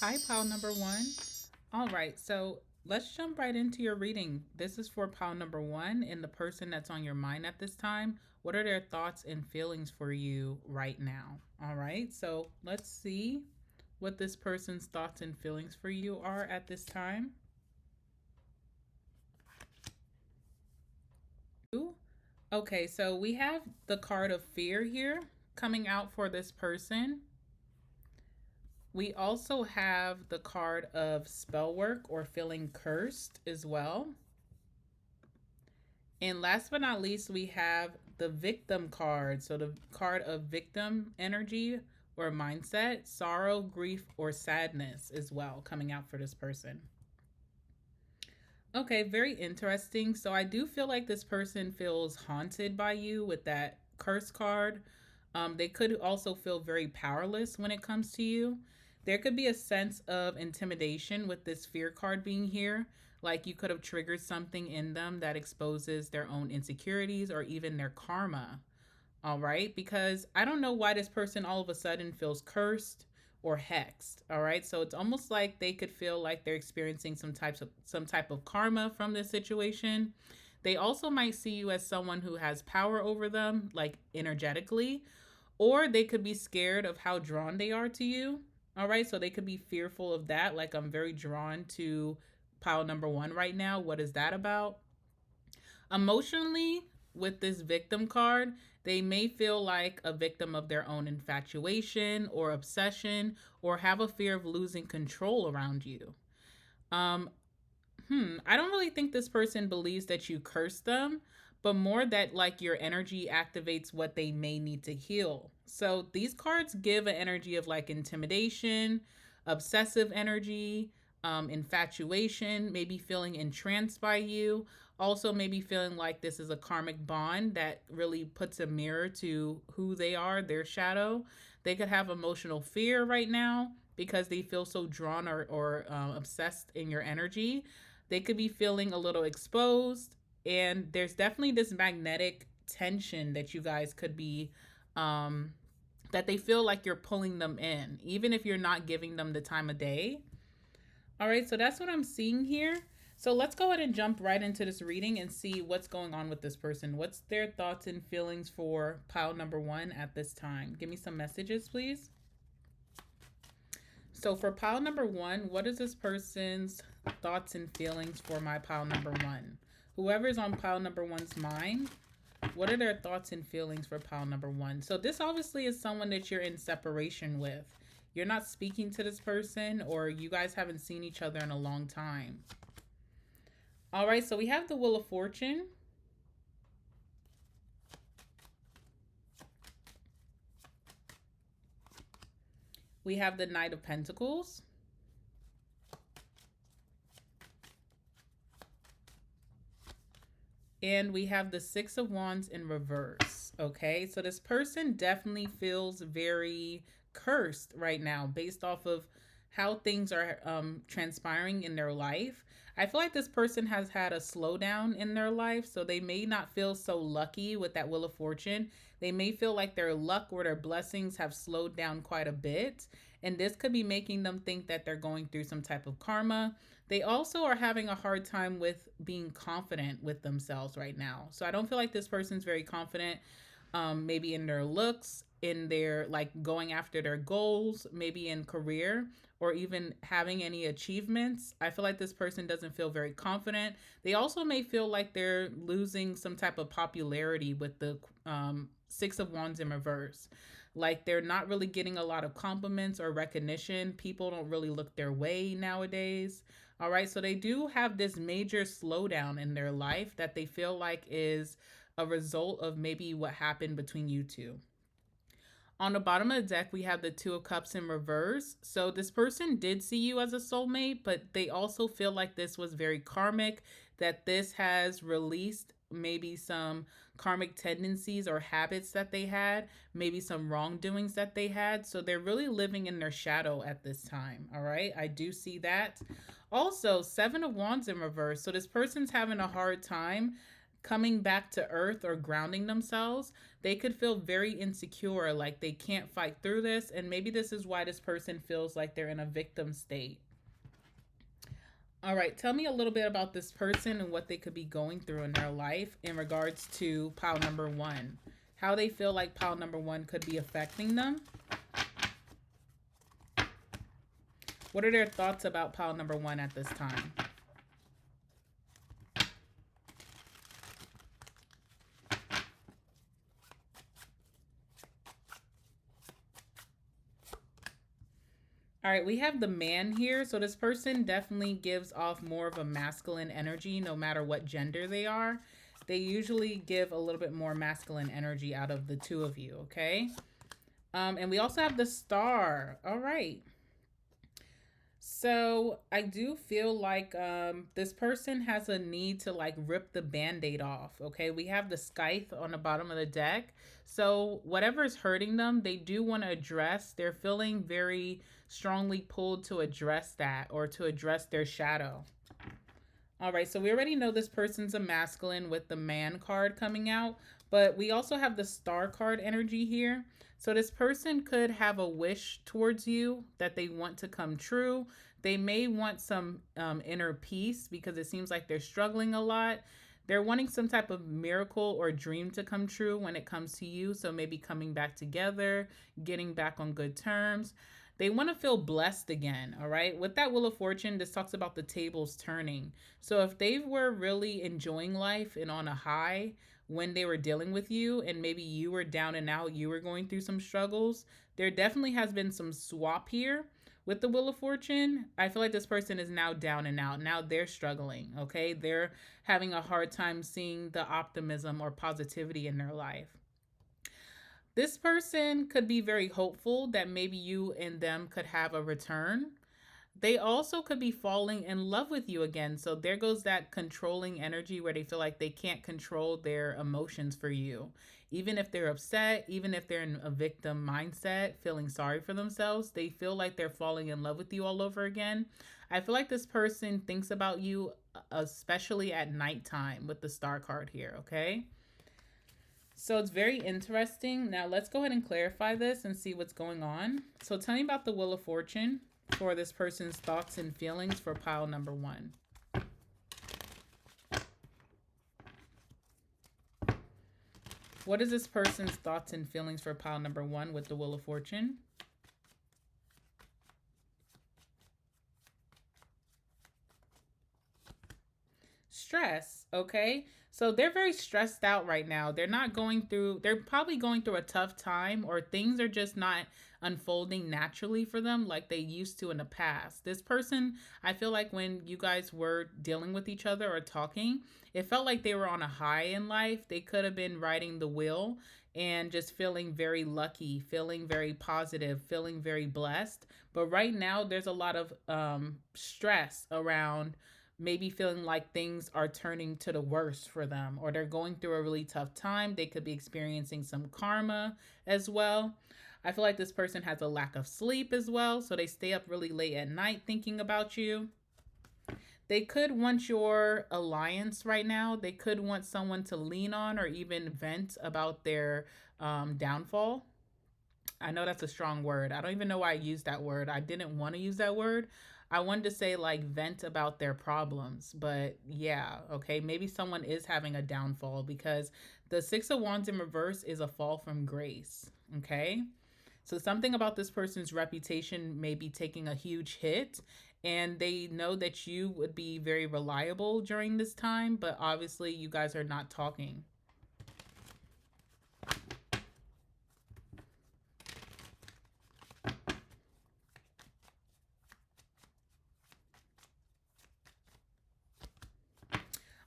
Hi, pile number one. All right, so let's jump right into your reading. This is for pile number one and the person that's on your mind at this time. What are their thoughts and feelings for you right now? All right, so let's see what this person's thoughts and feelings for you are at this time. Okay, so we have the card of fear here coming out for this person. We also have the card of spell work or feeling cursed as well. And last but not least, we have the victim card. So the card of victim energy or mindset, sorrow, grief, or sadness as well coming out for this person. Okay, very interesting. So I do feel like this person feels haunted by you with that curse card. They could also feel very powerless when it comes to you. There could be a sense of intimidation with this fear card being here. Like you could have triggered something in them that exposes their own insecurities or even their karma. All right. Because I don't know why this person all of a sudden feels cursed or hexed. All right. So it's almost like they could feel like they're experiencing some type of karma from this situation. They also might see you as someone who has power over them, like energetically, or they could be scared of how drawn they are to you. All right, so they could be fearful of that. Like, I'm very drawn to pile number one right now. What is that about? Emotionally, with this victim card, they may feel like a victim of their own infatuation or obsession, or have a fear of losing control around you. Um, I don't really think this person believes that you curse them, but more that like your energy activates what they may need to heal. So these cards give an energy of like intimidation, obsessive energy, infatuation, maybe feeling entranced by you. Also, maybe feeling like this is a karmic bond that really puts a mirror to who they are, their shadow. They could have emotional fear right now because they feel so drawn or obsessed in your energy. They could be feeling a little exposed, and there's definitely this magnetic tension that you guys could be um that they feel like you're pulling them in even if you're not giving them the time of day. All right, so that's what I'm seeing here. So let's go ahead and jump right into this reading and see what's going on with this person. What's their thoughts and feelings for pile number one at this time? Give me some messages, please. So for pile number one, what is this person's thoughts and feelings for my pile number one? Whoever's on pile number one's mind, what are their thoughts and feelings for pile number one? So this obviously is someone that you're in separation with. You're not speaking to this person, or you guys haven't seen each other in a long time. All right, so we have the Wheel of Fortune. We have the Knight of Pentacles. And we have the Six of Wands in reverse. Okay, so this person definitely feels very cursed right now based off of how things are transpiring in their life. I feel like this person has had a slowdown in their life, so they may not feel so lucky with that Wheel of Fortune. They may feel like their luck or their blessings have slowed down quite a bit, and this could be making them think that they're going through some type of karma. They also are having a hard time with being confident with themselves right now. So I don't feel like this person's very confident, maybe in their looks, in their like going after their goals, maybe in career, or even having any achievements. I feel like this person doesn't feel very confident. They also may feel like they're losing some type of popularity with the Six of Wands in reverse. Like they're not really getting a lot of compliments or recognition. People don't really look their way nowadays. All right, so they do have this major slowdown in their life that they feel like is a result of maybe what happened between you two. On the bottom of the deck, we have the Two of Cups in reverse. So this person did see you as a soulmate, but they also feel like this was very karmic, that this has released maybe some karmic tendencies or habits that they had, maybe some wrongdoings that they had. So they're really living in their shadow at this time. All right, I do see that. Also, Seven of Wands in reverse. So this person's having a hard time coming back to earth or grounding themselves, they could feel very insecure, like they can't fight through this. And maybe this is why this person feels like they're in a victim state. All right, tell me a little bit about this person and what they could be going through in their life in regards to pile number one. How they feel like pile number one could be affecting them. What are their thoughts about pile number one at this time? All right, we have the man here. So this person definitely gives off more of a masculine energy no matter what gender they are. They usually give a little bit more masculine energy out of the two of you, okay? And we also have the star. All right. So I do feel like this person has a need to like rip the band-aid off. Okay, we have the scythe on the bottom of the deck. So whatever is hurting them, they do want to address. They're feeling very strongly pulled to address that or to address their shadow. All right, so we already know this person's a masculine with the man card coming out, but we also have the star card energy here. So this person could have a wish towards you that they want to come true. They may want some inner peace because it seems like they're struggling a lot. They're wanting some type of miracle or dream to come true when it comes to you. So maybe coming back together, getting back on good terms. They want to feel blessed again, all right? With that Wheel of Fortune, this talks about the tables turning. So if they were really enjoying life and on a high when they were dealing with you and maybe you were down and out, you were going through some struggles, there definitely has been some swap here. With the Wheel of Fortune, I feel like this person is now down and out. Now they're struggling, okay? They're having a hard time seeing the optimism or positivity in their life. This person could be very hopeful that maybe you and them could have a return. They also could be falling in love with you again. So there goes that controlling energy where they feel like they can't control their emotions for you. Even if they're upset, even if they're in a victim mindset, feeling sorry for themselves, they feel like they're falling in love with you all over again. I feel like this person thinks about you, especially at nighttime with the star card here, okay? So it's very interesting. Now let's go ahead and clarify this and see what's going on. So tell me about the Wheel of Fortune for this person's thoughts and feelings for pile number one. What is this person's thoughts and feelings for pile number one with the Wheel of Fortune? Stress, okay? So they're very stressed out right now. They're probably going through a tough time, or things are just not unfolding naturally for them like they used to in the past. This person, I feel like when you guys were dealing with each other or talking, it felt like they were on a high in life. They could have been riding the wheel and just feeling very lucky, feeling very positive, feeling very blessed. But right now, there's a lot of stress around maybe feeling like things are turning to the worst for them, or they're going through a really tough time. They could be experiencing some karma as well. I feel like this person has a lack of sleep as well, so they stay up really late at night thinking about you. They could want your alliance right now. They could want someone to lean on or even vent about their downfall. I know that's a strong word. I don't even know why I used that word. I didn't want to use that word. I wanted to say like vent about their problems, but yeah, okay, maybe someone is having a downfall because the Six of Wands in reverse is a fall from grace, okay? So something about this person's reputation may be taking a huge hit, and they know that you would be very reliable during this time, but obviously you guys are not talking.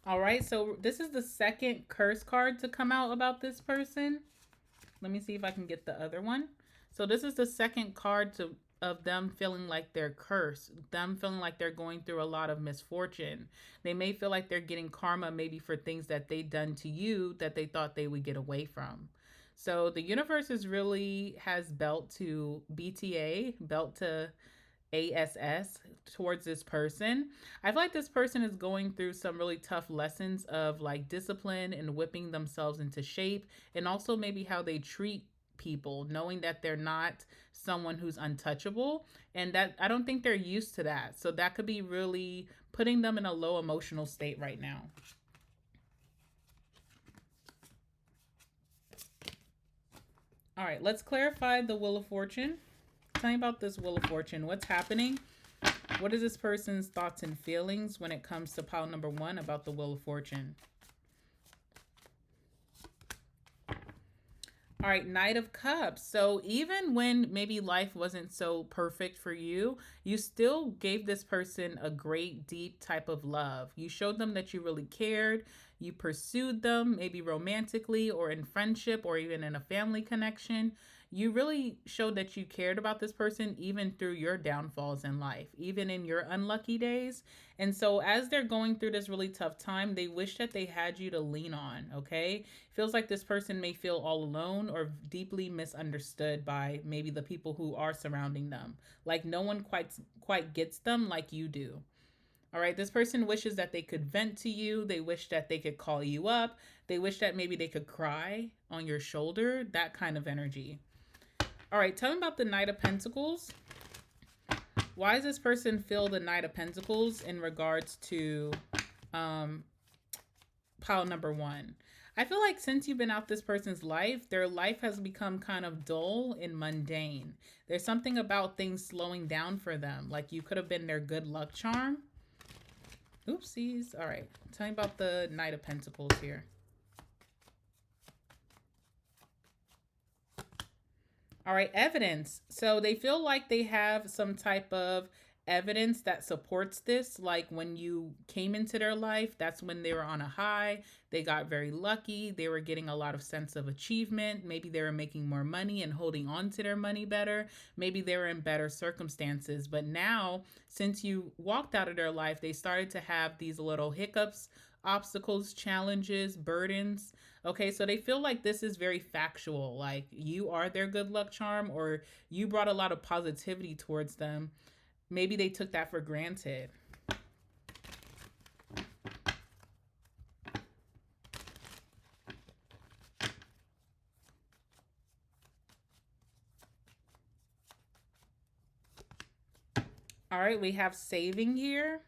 All right, so this is the second curse card to come out about this person. Let me see if I can get the other one. So this is the second card of them feeling like they're cursed, them feeling like they're going through a lot of misfortune. They may feel like they're getting karma maybe for things that they done to you that they thought they would get away from. So the universe is really has belt to BTA, belt to ASS towards this person. I feel like this person is going through some really tough lessons of like discipline and whipping themselves into shape, and also maybe how they treat people, knowing that they're not someone who's untouchable, and that I don't think they're used to that. So that could be really putting them in a low emotional state right now. All right, let's clarify the Wheel of Fortune. Tell me about this Wheel of Fortune. What's happening? What is this person's thoughts and feelings when it comes to pile number 1 about the Wheel of Fortune? All right, Knight of Cups. So even when maybe life wasn't so perfect for you, you still gave this person a great, deep type of love. You showed them that you really cared. You pursued them, maybe romantically or in friendship or even in a family connection. You really showed that you cared about this person even through your downfalls in life, even in your unlucky days. And so as they're going through this really tough time, they wish that they had you to lean on, okay? Feels like this person may feel all alone or deeply misunderstood by maybe the people who are surrounding them. Like no one quite gets them like you do. All right, this person wishes that they could vent to you. They wish that they could call you up. They wish that maybe they could cry on your shoulder, that kind of energy. All right, tell me about the Knight of Pentacles. Why does this person feel the Knight of Pentacles in regards to pile number 1? I feel like since you've been out this person's life, their life has become kind of dull and mundane. There's something about things slowing down for them. Like you could have been their good luck charm. Oopsies. All right. Tell me about the Knight of Pentacles here. All right, evidence. So they feel like they have some type of evidence that supports this. Like when you came into their life, that's when they were on a high. They got very lucky. They were getting a lot of sense of achievement. Maybe they were making more money and holding on to their money better. Maybe they were in better circumstances. But now, since you walked out of their life, they started to have these little hiccups, obstacles, challenges, burdens. Okay, so they feel like this is very factual. Like you are their good luck charm, or you brought a lot of positivity towards them. Maybe they took that for granted. All right, we have saving here.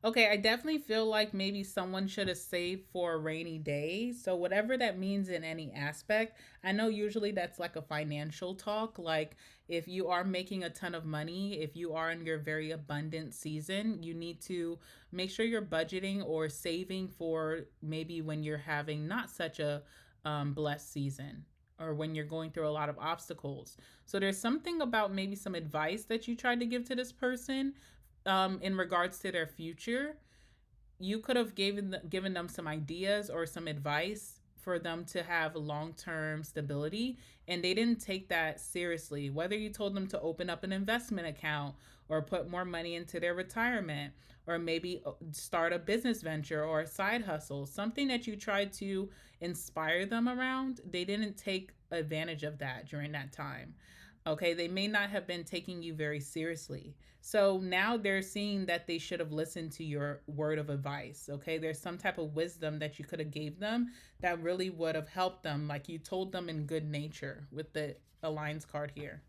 Okay, I definitely feel like maybe someone should have saved for a rainy day. So, whatever that means in any aspect, I know usually that's like a financial talk. Like, if you are making a ton of money, if you are in your very abundant season, you need to make sure you're budgeting or saving for maybe when you're having not such a blessed season or when you're going through a lot of obstacles. So, there's something about maybe some advice that you tried to give to this person in regards to their future. You could have given them some ideas or some advice for them to have long-term stability, and they didn't take that seriously. Whether you told them to open up an investment account or put more money into their retirement or maybe start a business venture or a side hustle, something that you tried to inspire them around, they didn't take advantage of that during that time. Okay, they may not have been taking you very seriously. So now they're seeing that they should have listened to your word of advice. Okay, there's some type of wisdom that you could have gave them that really would have helped them, like you told them in good nature with the Alliance card here.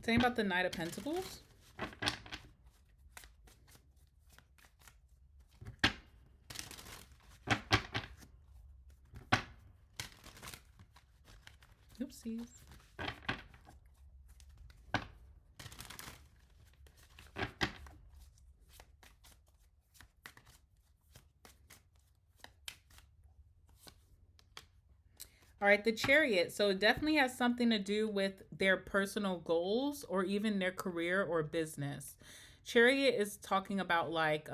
Tell me about the Knight of Pentacles. Oopsies. All right, the Chariot. So it definitely has something to do with their personal goals or even their career or business. Chariot is talking about like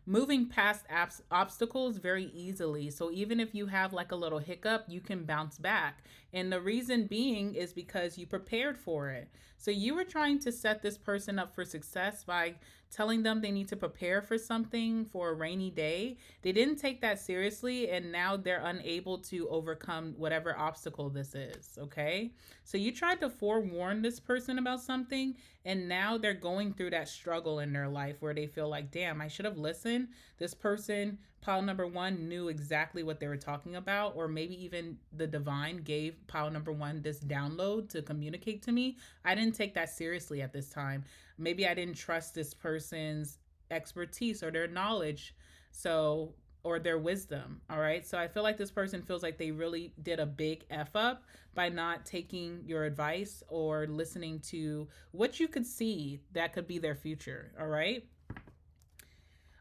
moving past obstacles very easily. So even if you have like a little hiccup, you can bounce back. And the reason being is because you prepared for it. So you were trying to set this person up for success by telling them they need to prepare for something for a rainy day. They didn't take that seriously, and now they're unable to overcome whatever obstacle this is, okay? So you tried to forewarn this person about something, and now they're going through that struggle in their life where they feel like, damn, I should have listened. This person, pile number one, knew exactly what they were talking about, or maybe even the divine gave pile number one this download to communicate to me. I didn't take that seriously at this time. Maybe I didn't trust this person's expertise or their knowledge. So, or their wisdom. All right. So I feel like this person feels like they really did a big F up by not taking your advice or listening to what you could see that could be their future. All right.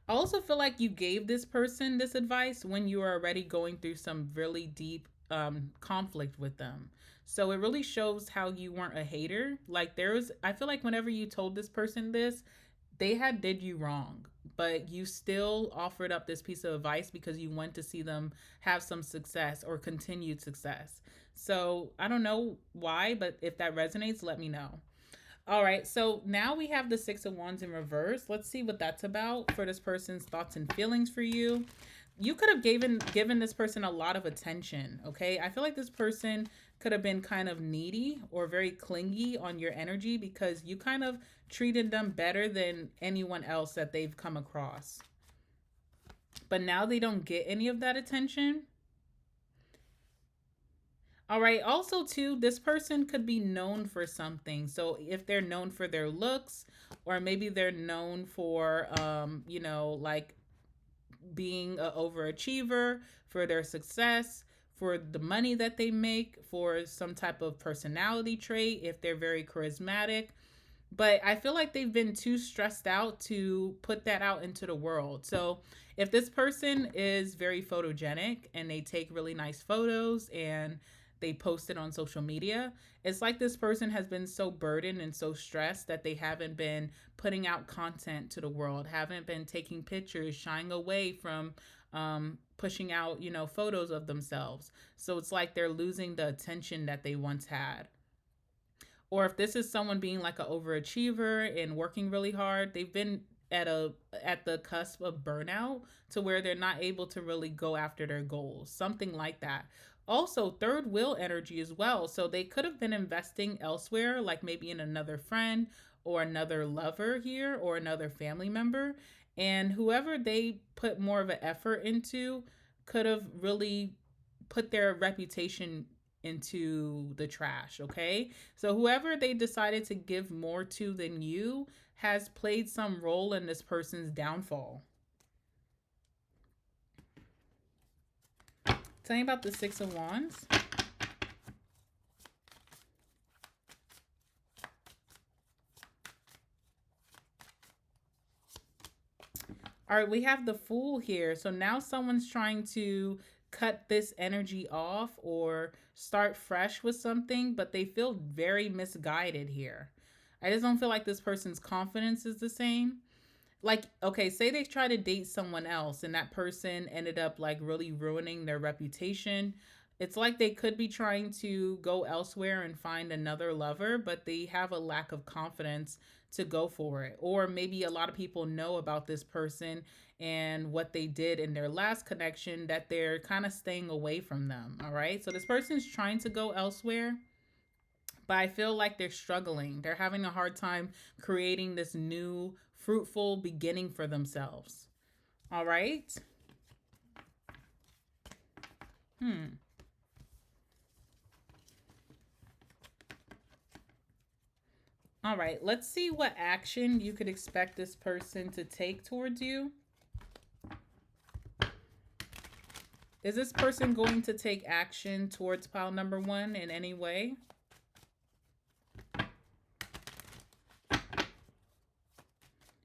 I also feel like you gave this person this advice when you were already going through some really deep conflict with them. So it really shows how you weren't a hater. Like I feel like whenever you told this person this, they had did you wrong, but you still offered up this piece of advice because you want to see them have some success or continued success. So I don't know why, but if that resonates, let me know. All right, so now we have the Six of Wands in reverse. Let's see what that's about for this person's thoughts and feelings for you. You could have given this person a lot of attention, okay? I feel like this person could have been kind of needy or very clingy on your energy because you kind of treated them better than anyone else that they've come across. But now they don't get any of that attention. All right. Also, too, this person could be known for something. So if they're known for their looks, or maybe they're known for, like being an overachiever, for their success, for the money that they make, for some type of personality trait, if they're very charismatic. But I feel like they've been too stressed out to put that out into the world. So if this person is very photogenic and they take really nice photos and they post it on social media, it's like this person has been so burdened and so stressed that they haven't been putting out content to the world, haven't been taking pictures, shying away from pushing out, photos of themselves. So it's like they're losing the attention that they once had. Or if this is someone being like an overachiever and working really hard, they've been at the cusp of burnout to where they're not able to really go after their goals, something like that. Also, third wheel energy as well. So they could have been investing elsewhere, like maybe in another friend or another lover here or another family member. And whoever they put more of an effort into could have really put their reputation into the trash, okay? So whoever they decided to give more to than you has played some role in this person's downfall. Tell me about the Six of Wands. All right, we have the Fool here. So now someone's trying to cut this energy off or start fresh with something, but they feel very misguided here. I just don't feel like this person's confidence is the same. Like, okay, say they try to date someone else and that person ended up like really ruining their reputation. It's like they could be trying to go elsewhere and find another lover, but they have a lack of confidence to go for it. Or maybe a lot of people know about this person and what they did in their last connection that they're kind of staying away from them. All right. So this person's trying to go elsewhere, but I feel like they're struggling. They're having a hard time creating this new fruitful beginning for themselves. All right. All right, let's see what action you could expect this person to take towards you. Is this person going to take action towards pile number one in any way?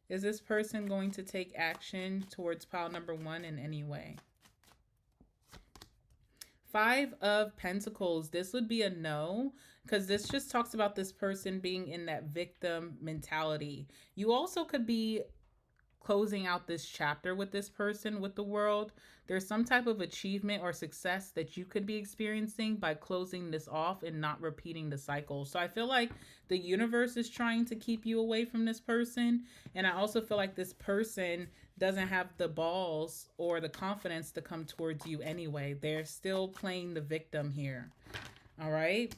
Is this person going to take action towards pile number one in any way? Five of Pentacles. This would be a no, because this just talks about this person being in that victim mentality. You also could be closing out this chapter with this person, with the world. There's some type of achievement or success that you could be experiencing by closing this off and not repeating the cycle. So I feel like the universe is trying to keep you away from this person. And I also feel like this person doesn't have the balls or the confidence to come towards you anyway. They're still playing the victim here. All right.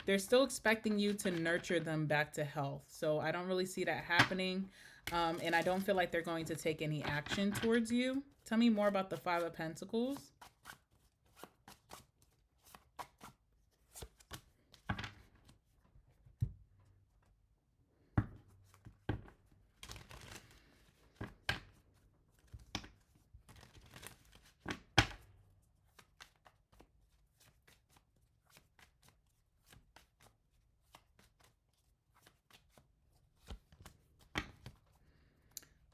They're still expecting you to nurture them back to health. So I don't really see that happening. And I don't feel like they're going to take any action towards you. Tell me more about the Five of Pentacles.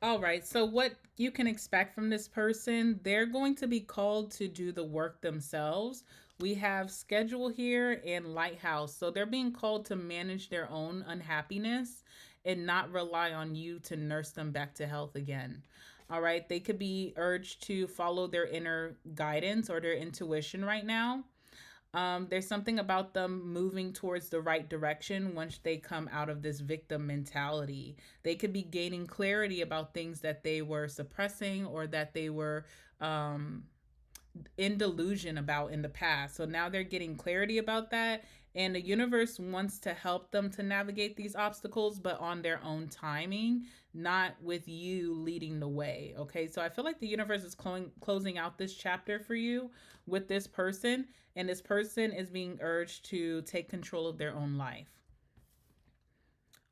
All right, so what you can expect from this person, they're going to be called to do the work themselves. We have schedule here and lighthouse. So they're being called to manage their own unhappiness and not rely on you to nurse them back to health again. All right, they could be urged to follow their inner guidance or their intuition right now. There's something about them moving towards the right direction once they come out of this victim mentality. They could be gaining clarity about things that they were suppressing or that they were in delusion about in the past. So now they're getting clarity about that. And the universe wants to help them to navigate these obstacles, but on their own timing, not with you leading the way. Okay. So I feel like the universe is closing out this chapter for you with this person. And this person is being urged to take control of their own life.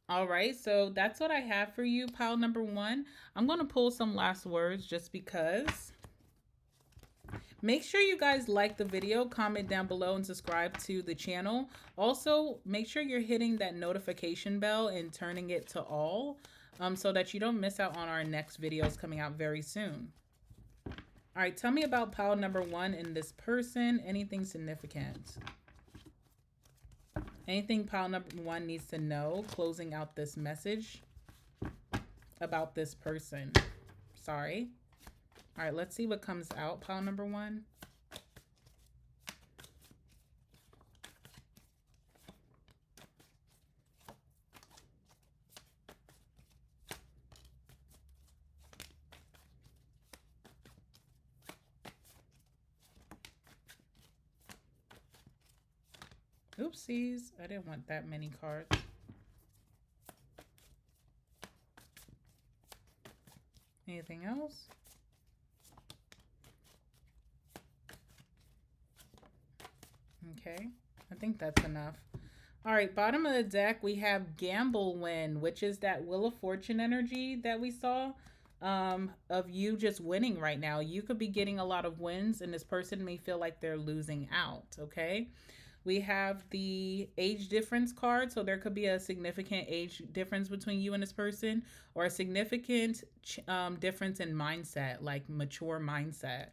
All right. So that's what I have for you, pile number one. I'm going to pull some last words just because. Make sure you guys like the video, comment down below, and subscribe to the channel. Also, make sure you're hitting that notification bell and turning it to all so that you don't miss out on our next videos coming out very soon. All right, tell me about pile number one in this person. Anything significant? Anything pile number one needs to know, closing out this message about this person. Sorry. All right, let's see what comes out, pile number one. Oopsies, I didn't want that many cards. Anything else? Okay, I think that's enough. All right, bottom of the deck, we have Gamble Win, which is that Wheel of Fortune energy that we saw of you just winning right now. You could be getting a lot of wins, and this person may feel like they're losing out, okay? We have the age difference card, so there could be a significant age difference between you and this person, or a significant difference in mindset, like mature mindset.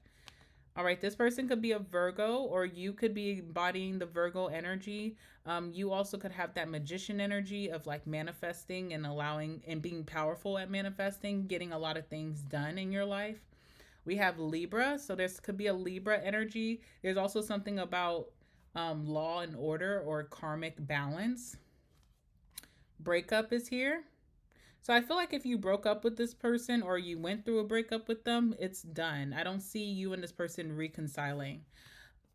All right, this person could be a Virgo, or you could be embodying the Virgo energy. You also could have that magician energy of like manifesting and allowing and being powerful at manifesting, getting a lot of things done in your life. We have Libra, so this could be a Libra energy. There's also something about law and order or karmic balance. Breakup is here. So I feel like if you broke up with this person or you went through a breakup with them, it's done. I don't see you and this person reconciling,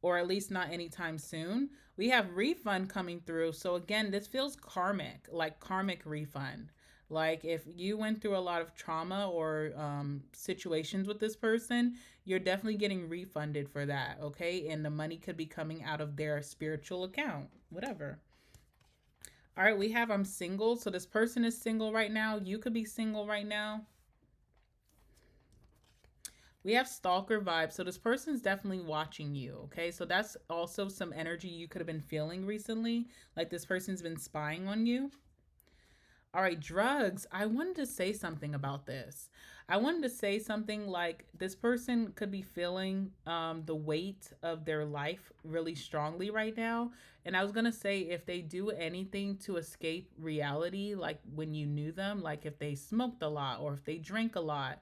or at least not anytime soon. We have refund coming through. So again, this feels karmic, like karmic refund. Like if you went through a lot of trauma or situations with this person, you're definitely getting refunded for that, okay? And the money could be coming out of their spiritual account, whatever. All right, we have I'm single. So this person is single right now. You could be single right now. We have stalker vibes. So this person's definitely watching you, okay? So that's also some energy you could have been feeling recently. Like this person's been spying on you. All right, drugs. I wanted to say something about this. I wanted to say something like this person could be feeling the weight of their life really strongly right now. And I was going to say if they do anything to escape reality, like when you knew them, like if they smoked a lot or if they drank a lot,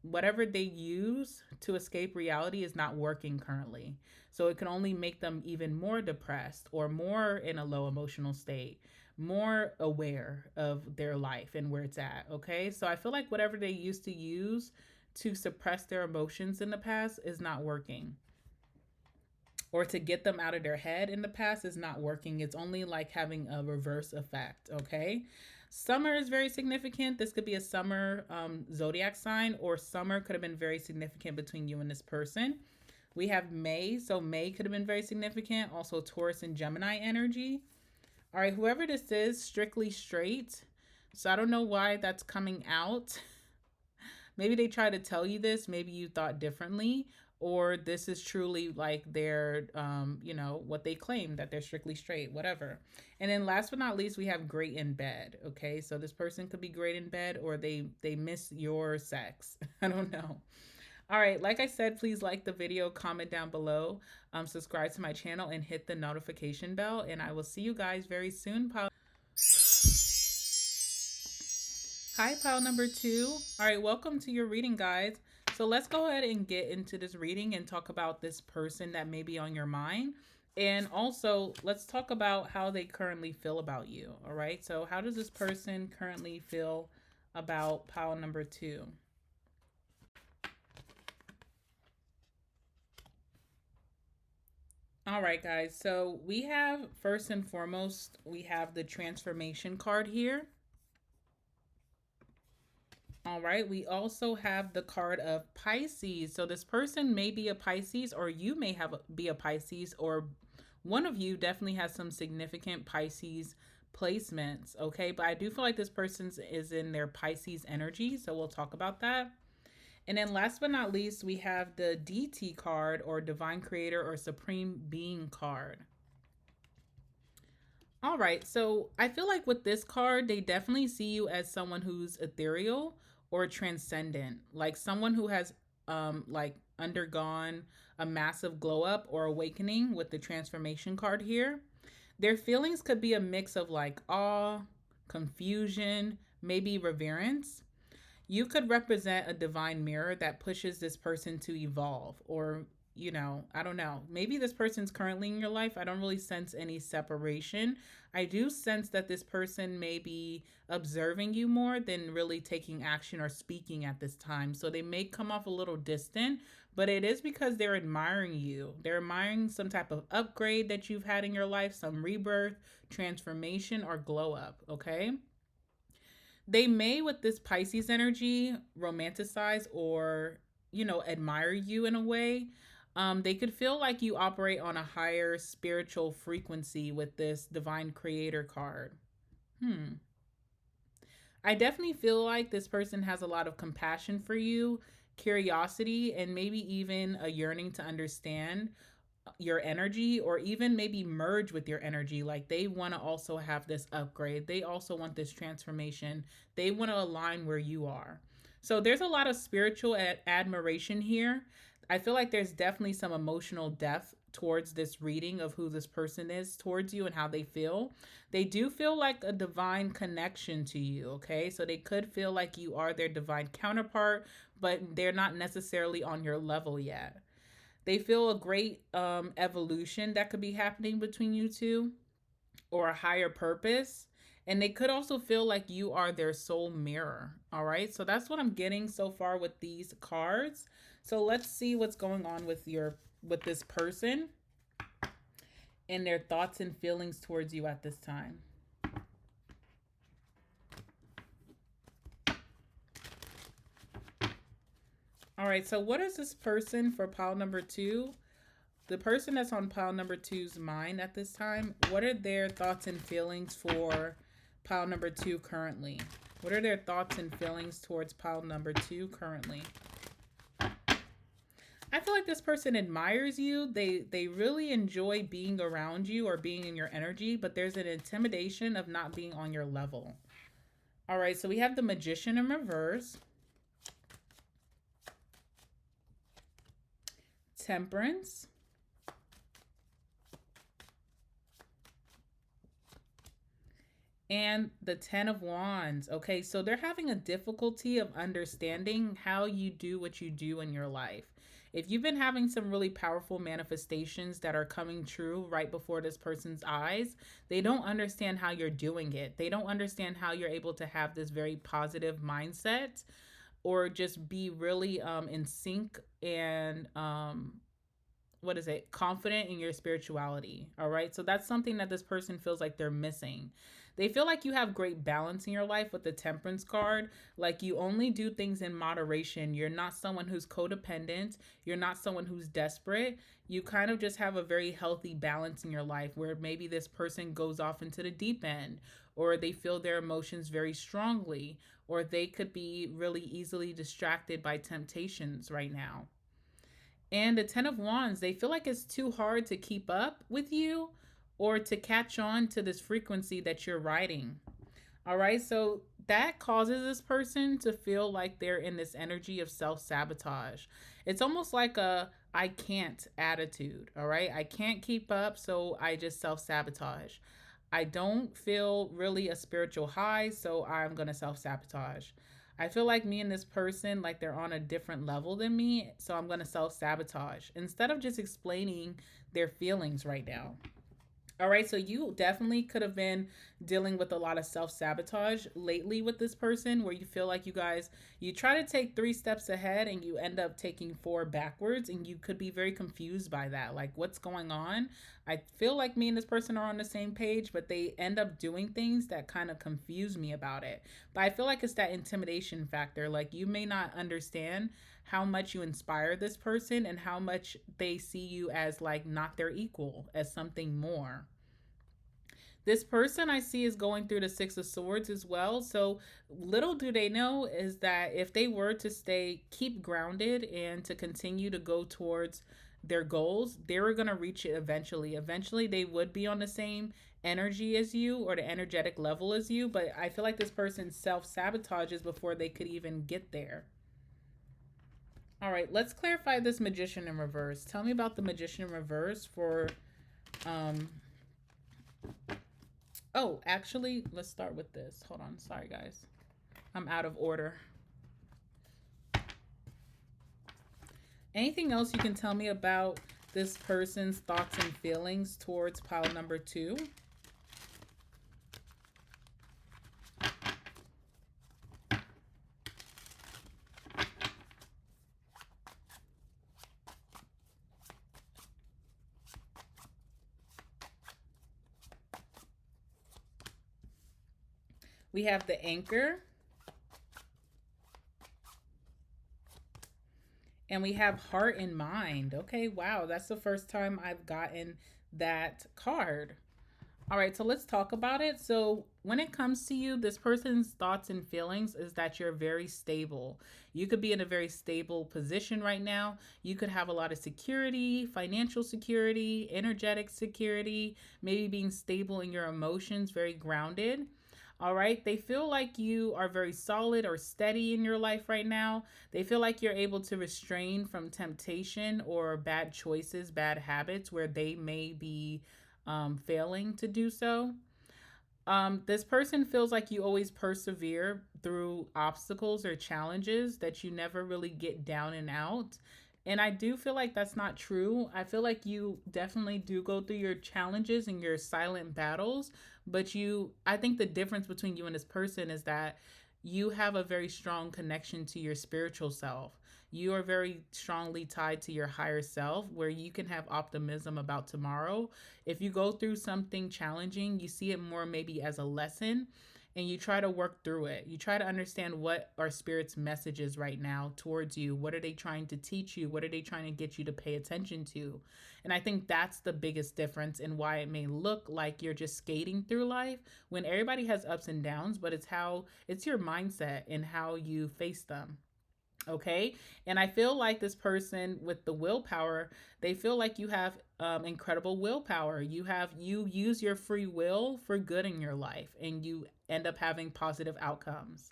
whatever they use to escape reality is not working currently. So it can only make them even more depressed or more in a low emotional state, more aware of their life and where it's at. Okay. So I feel like whatever they used to use to suppress their emotions in the past is not working, or to get them out of their head in the past is not working. It's only like having a reverse effect. Okay. Summer is very significant. This could be a summer zodiac sign, or summer could have been very significant between you and this person. We have May. So May could have been very significant. Also, Taurus and Gemini energy. All right, whoever this is, strictly straight. So I don't know why that's coming out. Maybe they tried to tell you this. Maybe you thought differently. Or this is truly like their, what they claim, that they're strictly straight, whatever. And then last but not least, we have great in bed. Okay, so this person could be great in bed, or they miss your sex. I don't know. All right, like I said, please like the video, comment down below, subscribe to my channel, and hit the notification bell. And I will see you guys very soon. Hi, pile number 2. All right, welcome to your reading, guys. So let's go ahead and get into this reading and talk about this person that may be on your mind. And also, let's talk about how they currently feel about you. All right, so how does this person currently feel about pile number 2? All right, guys. So we have, first and foremost, we have the transformation card here. All right. We also have the card of Pisces. So this person may be a Pisces, or you may be a Pisces, or one of you definitely has some significant Pisces placements. Okay. But I do feel like this person is in their Pisces energy. So we'll talk about that. And then last but not least, we have the DT card, or Divine Creator or Supreme Being card. All right, so I feel like with this card, they definitely see you as someone who's ethereal or transcendent, like someone who has like undergone a massive glow up or awakening with the transformation card here. Their feelings could be a mix of like awe, confusion, maybe reverence. You could represent a divine mirror that pushes this person to evolve, or, I don't know. Maybe this person's currently in your life. I don't really sense any separation. I do sense that this person may be observing you more than really taking action or speaking at this time. So they may come off a little distant, but it is because they're admiring you. They're admiring some type of upgrade that you've had in your life, some rebirth, transformation, or glow up, okay? They may, with this Pisces energy, romanticize or, admire you in a way. They could feel like you operate on a higher spiritual frequency with this Divine Creator card. I definitely feel like this person has a lot of compassion for you, curiosity, and maybe even a yearning to understand your energy, or even maybe merge with your energy. Like they want to also have this upgrade. They also want this transformation. They want to align where you are. So there's a lot of spiritual admiration here. I feel like there's definitely some emotional depth towards this reading of who this person is towards you and how they feel. They do feel like a divine connection to you, okay? So they could feel like you are their divine counterpart, but they're not necessarily on your level yet. They feel a great evolution that could be happening between you two, or a higher purpose. And they could also feel like you are their soul mirror. All right. So that's what I'm getting so far with these cards. So let's see what's going on with this person and their thoughts and feelings towards you at this time. All right, so what is this person for pile number 2? The person that's on pile number 2's mind at this time, what are their thoughts and feelings for pile number 2 currently? What are their thoughts and feelings towards pile number 2 currently? I feel like this person admires you. They really enjoy being around you or being in your energy, but there's an intimidation of not being on your level. All right, so we have the Magician in reverse, Temperance, and the Ten of Wands. Okay, so they're having a difficulty of understanding how you do what you do in your life. If you've been having some really powerful manifestations that are coming true right before this person's eyes, they don't understand how you're doing it. They don't understand how you're able to have this very positive mindset or just be really in sync and what is it, confident in your spirituality. All right, so that's something that this person feels like they're missing. They feel like you have great balance in your life with the Temperance card. Like you only do things in moderation. You're not someone who's codependent. You're not someone who's desperate. You kind of just have a very healthy balance in your life where maybe this person goes off into the deep end, or they feel their emotions very strongly, or they could be really easily distracted by temptations right now. And the Ten of Wands, they feel like it's too hard to keep up with you or to catch on to this frequency that you're riding. All right, so that causes this person to feel like they're in this energy of self sabotage. It's almost like a I can't attitude. All right, I can't keep up, so I just self sabotage. I don't feel really a spiritual high, so I'm going to self sabotage. I feel like me and this person, like they're on a different level than me, so I'm going to self sabotage instead of just explaining their feelings right now. All right, so you definitely could have been dealing with a lot of self sabotage lately with this person where you feel like you try to take three steps ahead and you end up taking four backwards, and you could be very confused by that. Like, what's going on? I feel like me and this person are on the same page, but they end up doing things that kind of confuse me about it. But I feel like it's that intimidation factor. Like, you may not understand how much you inspire this person and how much they see you as like not their equal, as something more. This person I see is going through the Six of Swords as well. So little do they know is that if they were to keep grounded and to continue to go towards their goals, they were going to reach it eventually. Eventually, they would be on the same energy as you or the energetic level as you. But I feel like this person self sabotages before they could even get there. All right, let's clarify this Magician in reverse. Tell me about the Magician in reverse for um oh, actually, let's start with this. Hold on. Sorry, guys. I'm out of order. Anything else you can tell me about this person's thoughts and feelings towards pile number two? We have the Anchor. And we have Heart and Mind. Okay, wow, that's the first time I've gotten that card. All right, so let's talk about it. So, when it comes to you, this person's thoughts and feelings is that you're very stable. You could be in a very stable position right now. You could have a lot of security, financial security, energetic security, maybe being stable in your emotions, very grounded. All right. They feel like you are very solid or steady in your life right now. They feel like you're able to restrain from temptation or bad choices, bad habits where they may be failing to do so. This person feels like you always persevere through obstacles or challenges, that you never really get down and out. And I do feel like that's not true. I feel like you definitely do go through your challenges and your silent battles, but I think the difference between you and this person is that you have a very strong connection to your spiritual self. You are very strongly tied to your higher self, where you can have optimism about tomorrow. If you go through something challenging, you see it more maybe as a lesson, and you try to work through it. You try to understand what are spirit's messages right now towards you. What are they trying to teach you? What are they trying to get you to pay attention to? And I think that's the biggest difference in why it may look like you're just skating through life when everybody has ups and downs, but it's your mindset and how you face them. Okay. And I feel like this person with the willpower, they feel like you have incredible willpower. You use your free will for good in your life, and you end up having positive outcomes.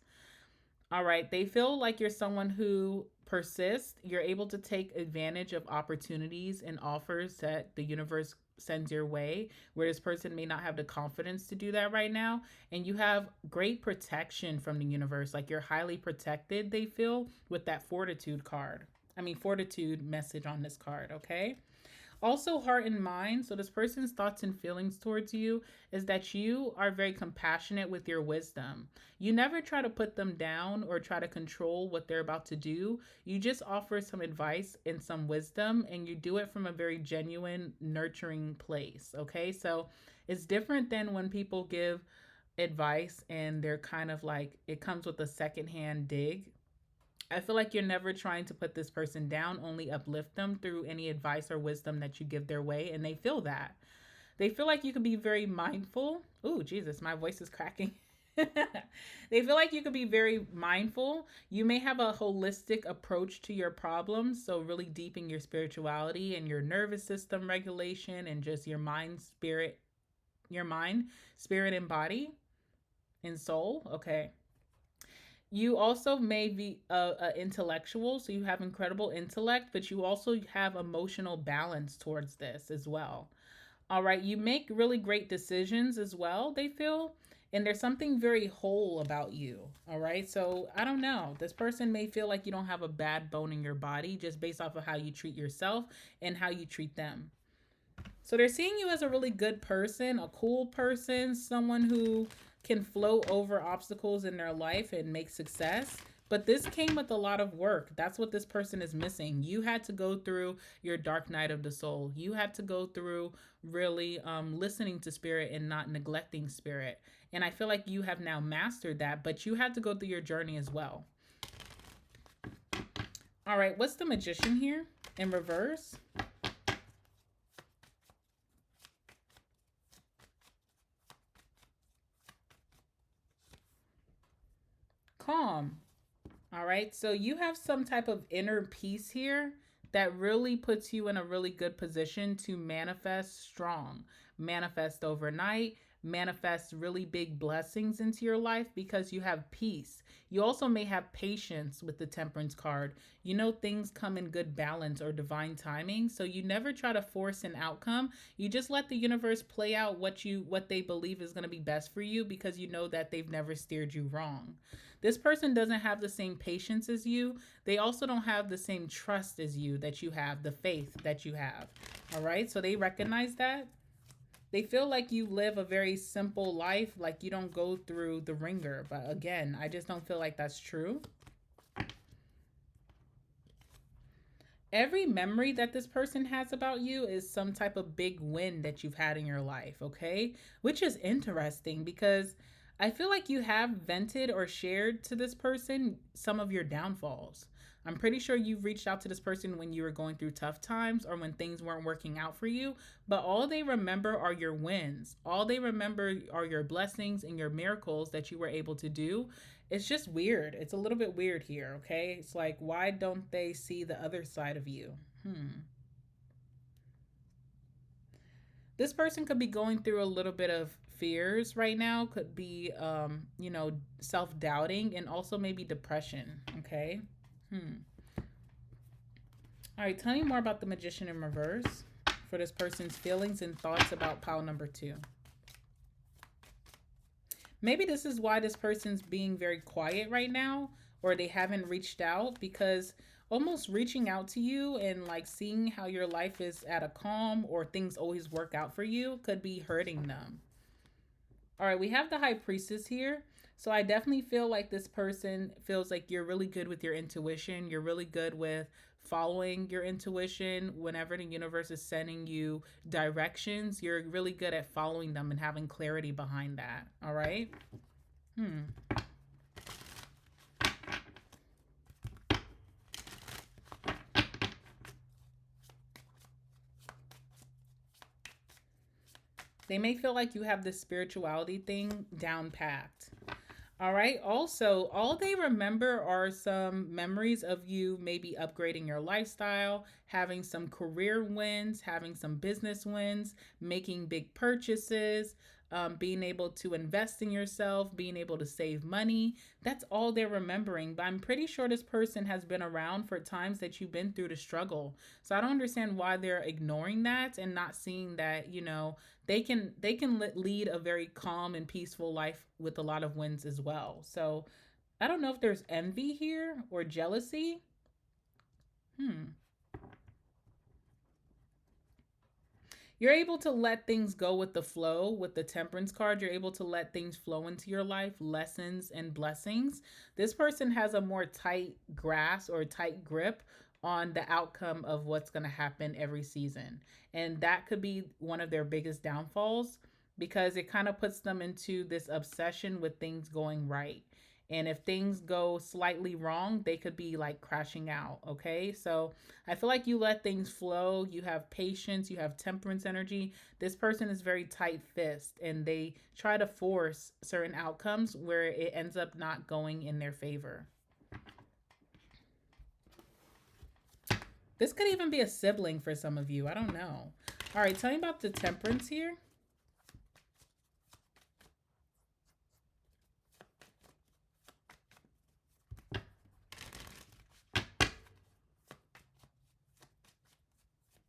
All right. They feel like you're someone who persists. You're able to take advantage of opportunities and offers that the universe sends your way, where this person may not have the confidence to do that right now. And you have great protection from the universe. Like you're highly protected, they feel, with that fortitude card. I mean, fortitude message on this card. Okay. Also, heart and mind. So, this person's thoughts and feelings towards you is that you are very compassionate with your wisdom. You never try to put them down or try to control what they're about to do. You just offer some advice and some wisdom, and you do it from a very genuine, nurturing place. Okay. So, it's different than when people give advice and they're kind of like it comes with a secondhand dig. I feel like you're never trying to put this person down, only uplift them through any advice or wisdom that you give their way, and they feel that. They feel like you could be very mindful. Ooh, Jesus, my voice is cracking. They feel like you could be very mindful. You may have a holistic approach to your problems, so really deep in your spirituality and your nervous system regulation and just your mind, spirit and body and soul. Okay. You also may be a intellectual, so you have incredible intellect, but you also have emotional balance towards this as well. All right, you make really great decisions as well, they feel, and there's something very whole about you. All right, so I don't know. This person may feel like you don't have a bad bone in your body just based off of how you treat yourself and how you treat them. So they're seeing you as a really good person, a cool person, someone who can float over obstacles in their life and make success. But this came with a lot of work. That's what this person is missing. You had to go through your dark night of the soul. You had to go through really listening to spirit and not neglecting spirit. And I feel like you have now mastered that, but you had to go through your journey as well. All right, what's the magician here in reverse? Calm. All right. So you have some type of inner peace here that really puts you in a really good position to manifest strong, manifest overnight, manifest really big blessings into your life because you have peace. You also may have patience with the temperance card. You know things come in good balance or divine timing, so you never try to force an outcome. You just let the universe play out what they believe is going to be best for you because you know that they've never steered you wrong. This person doesn't have the same patience as you. They also don't have the same trust as you that you have, the faith that you have. All right. So they recognize that. They feel like you live a very simple life, like you don't go through the ringer. But again, I just don't feel like that's true. Every memory that this person has about you is some type of big win that you've had in your life, okay? Which is interesting because I feel like you have vented or shared to this person some of your downfalls. I'm pretty sure you've reached out to this person when you were going through tough times or when things weren't working out for you, but all they remember are your wins. All they remember are your blessings and your miracles that you were able to do. It's just weird. It's a little bit weird here, okay? It's like, why don't they see the other side of you? This person could be going through a little bit of fears right now, could be, self doubting and also maybe depression, okay? Hmm. All right, tell me more about the magician in reverse for this person's feelings and thoughts about pile number two. Maybe this is why this person's being very quiet right now, or they haven't reached out because almost reaching out to you and like seeing how your life is at a calm or things always work out for you could be hurting them. All right, we have the high priestess here. So I definitely feel like this person feels like you're really good with your intuition. You're really good with following your intuition whenever the universe is sending you directions. You're really good at following them and having clarity behind that. All right. Hmm. They may feel like you have this spirituality thing down packed. All right. Also, all they remember are some memories of you maybe upgrading your lifestyle, having some career wins, having some business wins, making big purchases, being able to invest in yourself, being able to save money. That's all they're remembering. But I'm pretty sure this person has been around for times that you've been through the struggle. So I don't understand why they're ignoring that and not seeing that, they can lead a very calm and peaceful life with a lot of wins as well. So I don't know if there's envy here or jealousy. Hmm. You're able to let things go with the flow with the temperance card. You're able to let things flow into your life, lessons and blessings. This person has a more tight grasp or tight grip on the outcome of what's going to happen every season. And that could be one of their biggest downfalls because it kind of puts them into this obsession with things going right. And if things go slightly wrong, they could be like crashing out. Okay. So I feel like you let things flow. You have patience. You have temperance energy. This person is very tight fist and they try to force certain outcomes where it ends up not going in their favor. This could even be a sibling for some of you. I don't know. All right. Tell me about the temperance here.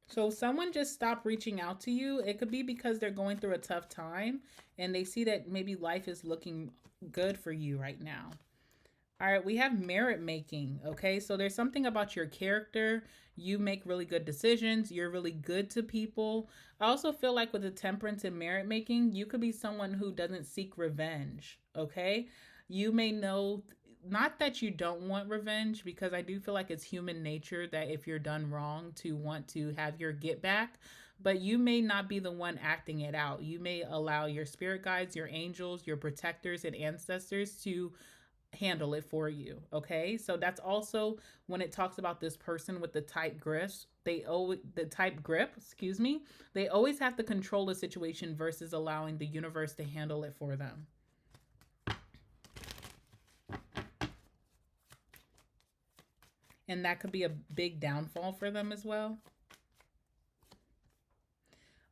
So if someone just stopped reaching out to you, it could be because they're going through a tough time and they see that maybe life is looking good for you right now. All right, we have merit making. Okay, so there's something about your character. You make really good decisions. You're really good to people. I also feel like with the temperance and merit making, you could be someone who doesn't seek revenge. Okay, you may know, not that you don't want revenge, because I do feel like it's human nature that if you're done wrong to want to have your get back, but you may not be the one acting it out. You may allow your spirit guides, your angels, your protectors, and ancestors to handle it for you. Okay, so that's also when it talks about this person with the tight grips. They always the tight grip, excuse me. They always have to control the situation versus allowing the universe to handle it for them. And that could be a big downfall for them as well.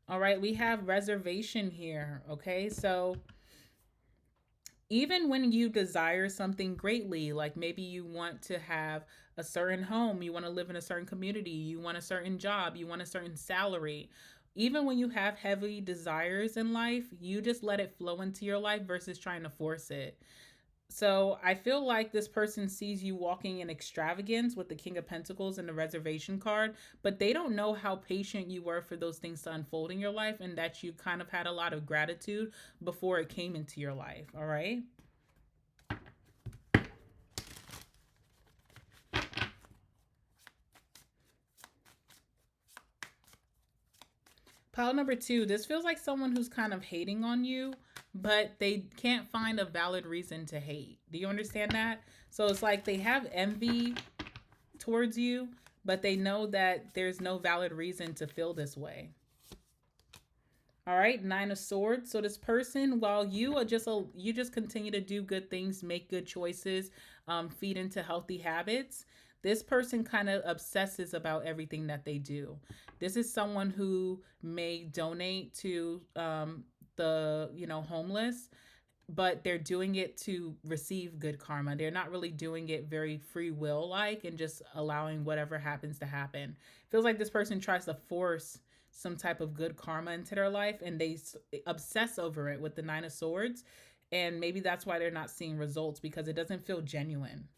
All right, we have reservation here. Okay, so even when you desire something greatly, like maybe you want to have a certain home, you want to live in a certain community, you want a certain job, you want a certain salary, even when you have heavy desires in life, you just let it flow into your life versus trying to force it. So I feel like this person sees you walking in extravagance with the King of Pentacles and the reservation card, but they don't know how patient you were for those things to unfold in your life and that you kind of had a lot of gratitude before it came into your life. All right. Pile number two, this feels like someone who's kind of hating on you, but they can't find a valid reason to hate. Do you understand that? So it's like they have envy towards you, but they know that there's no valid reason to feel this way. All right, Nine of Swords. So this person, while you just continue to do good things, make good choices, feed into healthy habits. This person kind of obsesses about everything that they do. This is someone who may donate to the homeless, but they're doing it to receive good karma. They're not really doing it very free will like and just allowing whatever happens to happen. Feels like this person tries to force some type of good karma into their life and they obsess over it with the Nine of Swords. And maybe that's why they're not seeing results because it doesn't feel genuine.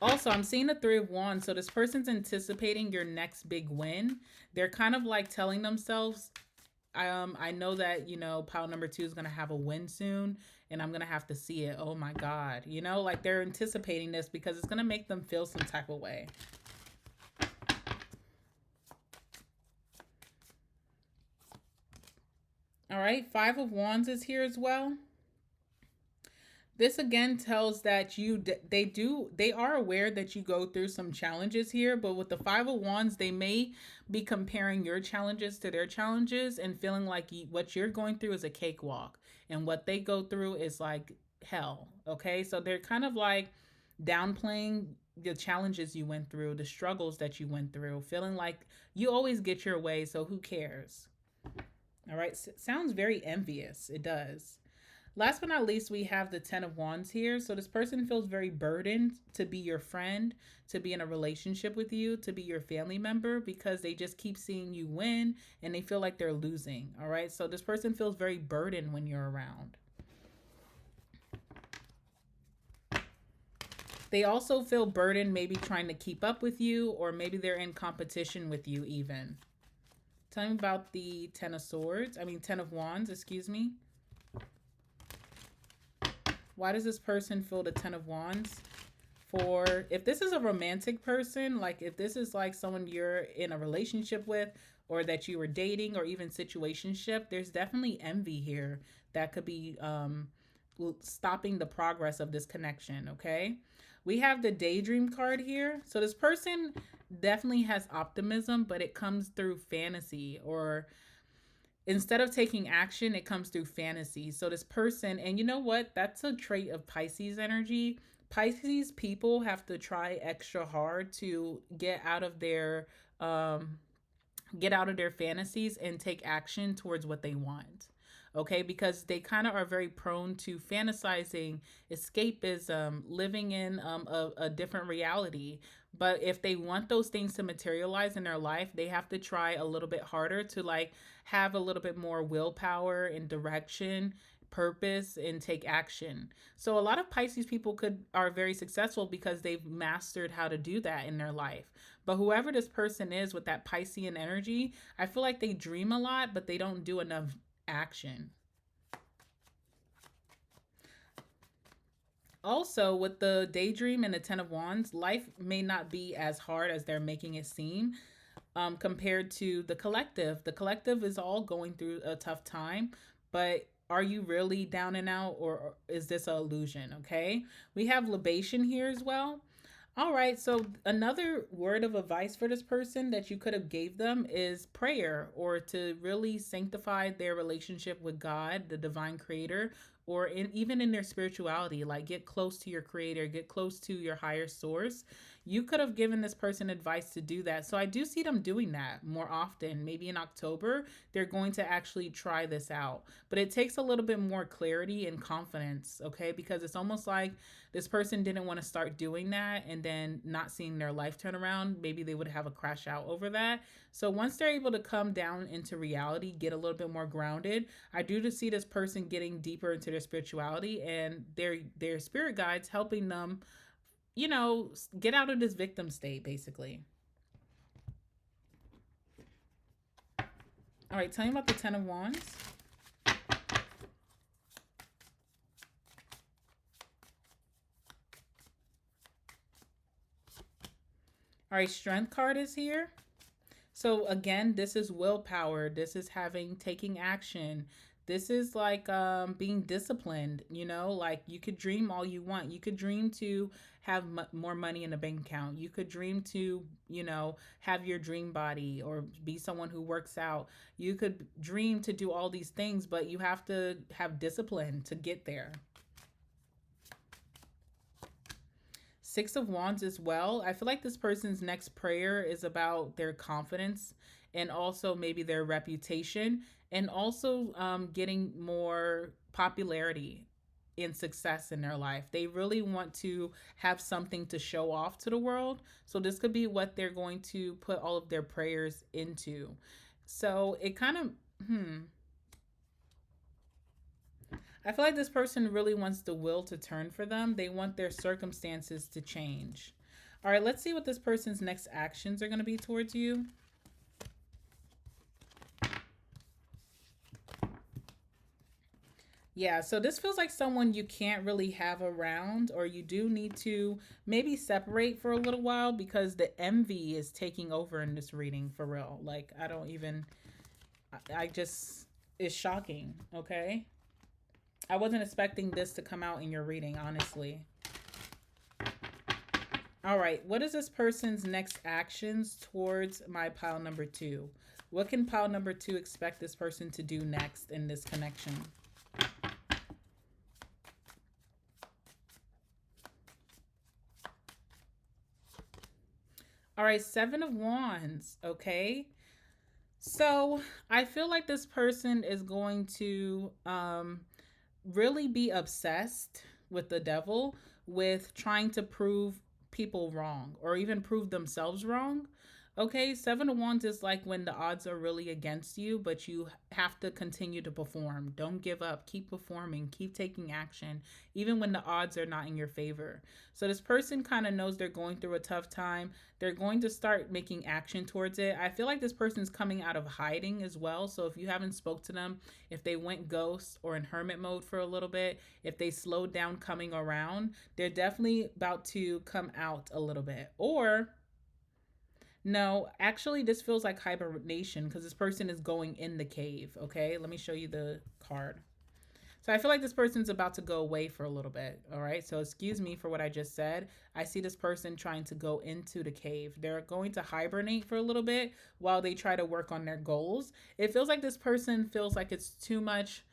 Also, I'm seeing the Three of Wands. So this person's anticipating your next big win. They're kind of like telling themselves, I know that, pile number two is going to have a win soon and I'm going to have to see it. Oh my God. Like they're anticipating this because it's going to make them feel some type of way. All right. Five of Wands is here as well. This again tells that they are aware that you go through some challenges here, but with the Five of Wands, they may be comparing your challenges to their challenges and feeling like what you're going through is a cakewalk. and what they go through is like hell. Okay, so they're kind of like downplaying the challenges you went through, the struggles that you went through, feeling like you always get your way, so who cares? All right, sounds very envious. It does. Last but not least, we have the Ten of Wands here. So this person feels very burdened to be your friend, to be in a relationship with you, to be your family member, because they just keep seeing you win and they feel like they're losing. All right, so this person feels very burdened when you're around. They also feel burdened, maybe trying to keep up with you, or maybe they're in competition with you even. Tell me about the Ten of Swords. Ten of Wands, excuse me. Why does this person feel the Ten of Wands? For if this is a romantic person, like if this is like someone you're in a relationship with, or that you were dating, or even situationship, there's definitely envy here that could be stopping the progress of this connection. Okay, we have the Daydream card here. So this person definitely has optimism, but it comes through fantasy, or instead of taking action, it comes through fantasy. So this person, and you know what? That's a trait of Pisces energy. Pisces people have to try extra hard to get out of their fantasies and take action towards what they want. Okay, because they kind of are very prone to fantasizing, escapism, living in a different reality. But if they want those things to materialize in their life, they have to try a little bit harder to like have a little bit more willpower and direction, purpose, and take action. So a lot of Pisces people are very successful because they've mastered how to do that in their life. But whoever this person is with that Piscean energy, I feel like they dream a lot, but they don't do enough action. Also, with the Daydream and the Ten of Wands, life may not be as hard as they're making it seem. Compared to the Collective. The Collective is all going through a tough time, but are you really down and out, or is this an illusion? Okay, we have Libation here as well. All right, so another word of advice for this person that you could have gave them is prayer, or to really sanctify their relationship with God, the divine creator, or even in their spirituality, like get close to your creator, get close to your higher source. You could have given this person advice to do that. So I do see them doing that more often. Maybe in October, they're going to actually try this out. But it takes a little bit more clarity and confidence, okay? Because it's almost like this person didn't want to start doing that and then not seeing their life turn around. Maybe they would have a crash out over that. So once they're able to come down into reality, get a little bit more grounded, I do see this person getting deeper into their spirituality and their spirit guides helping them, get out of this victim state, basically. All right, tell me about the Ten of Wands. All right, Strength card is here. So again, this is willpower. This is taking action. This is like being disciplined, like you could dream all you want. You could dream to have more money in a bank account. You could dream to, have your dream body or be someone who works out. You could dream to do all these things, but you have to have discipline to get there. Six of Wands as well. I feel like this person's next prayer is about their confidence and also maybe their reputation, and also getting more popularity and success in their life. They really want to have something to show off to the world. So this could be what they're going to put all of their prayers into. So it kind of, I feel like this person really wants the will to turn for them. They want their circumstances to change. All right, let's see what this person's next actions are going to be towards you. Yeah, so this feels like someone you can't really have around, or you do need to maybe separate for a little while because the envy is taking over in this reading for real. Like, it's shocking, okay? I wasn't expecting this to come out in your reading, honestly. All right, what is this person's next actions towards my pile number 2? What can pile number 2 expect this person to do next in this connection? All right, Seven of Wands. Okay. So I feel like this person is going to really be obsessed with the devil, with trying to prove people wrong or even prove themselves wrong. Okay, Seven of Wands is like when the odds are really against you, but you have to continue to perform. Don't give up. Keep performing. Keep taking action, even when the odds are not in your favor. So, this person kind of knows they're going through a tough time. They're going to start making action towards it. I feel like this person's coming out of hiding as well. So, if you haven't spoke to them, if they went ghost or in hermit mode for a little bit, if they slowed down coming around, they're definitely about to come out a little bit. Or no, actually, this feels like hibernation because this person is going in the cave. Okay, let me show you the card. So I feel like this person's about to go away for a little bit. All right, so excuse me for what I just said. I see this person trying to go into the cave. They're going to hibernate for a little bit while they try to work on their goals. It feels like this person feels like it's too much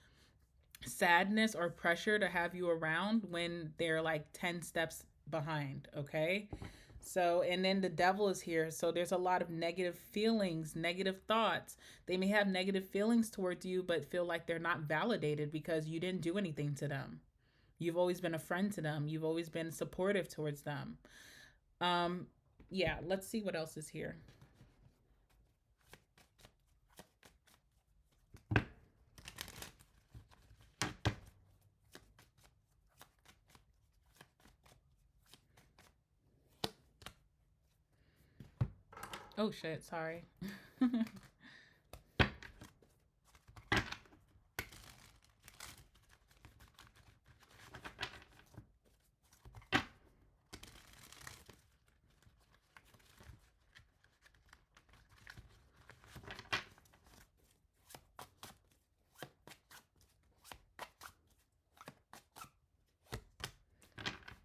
sadness or pressure to have you around when they're like 10 steps behind. Okay. So, and then the devil is here. So there's a lot of negative feelings, negative thoughts. They may have negative feelings towards you, but feel like they're not validated because you didn't do anything to them. You've always been a friend to them. You've always been supportive towards them. Um, yeah, let's see what else is here. Oh shit, sorry.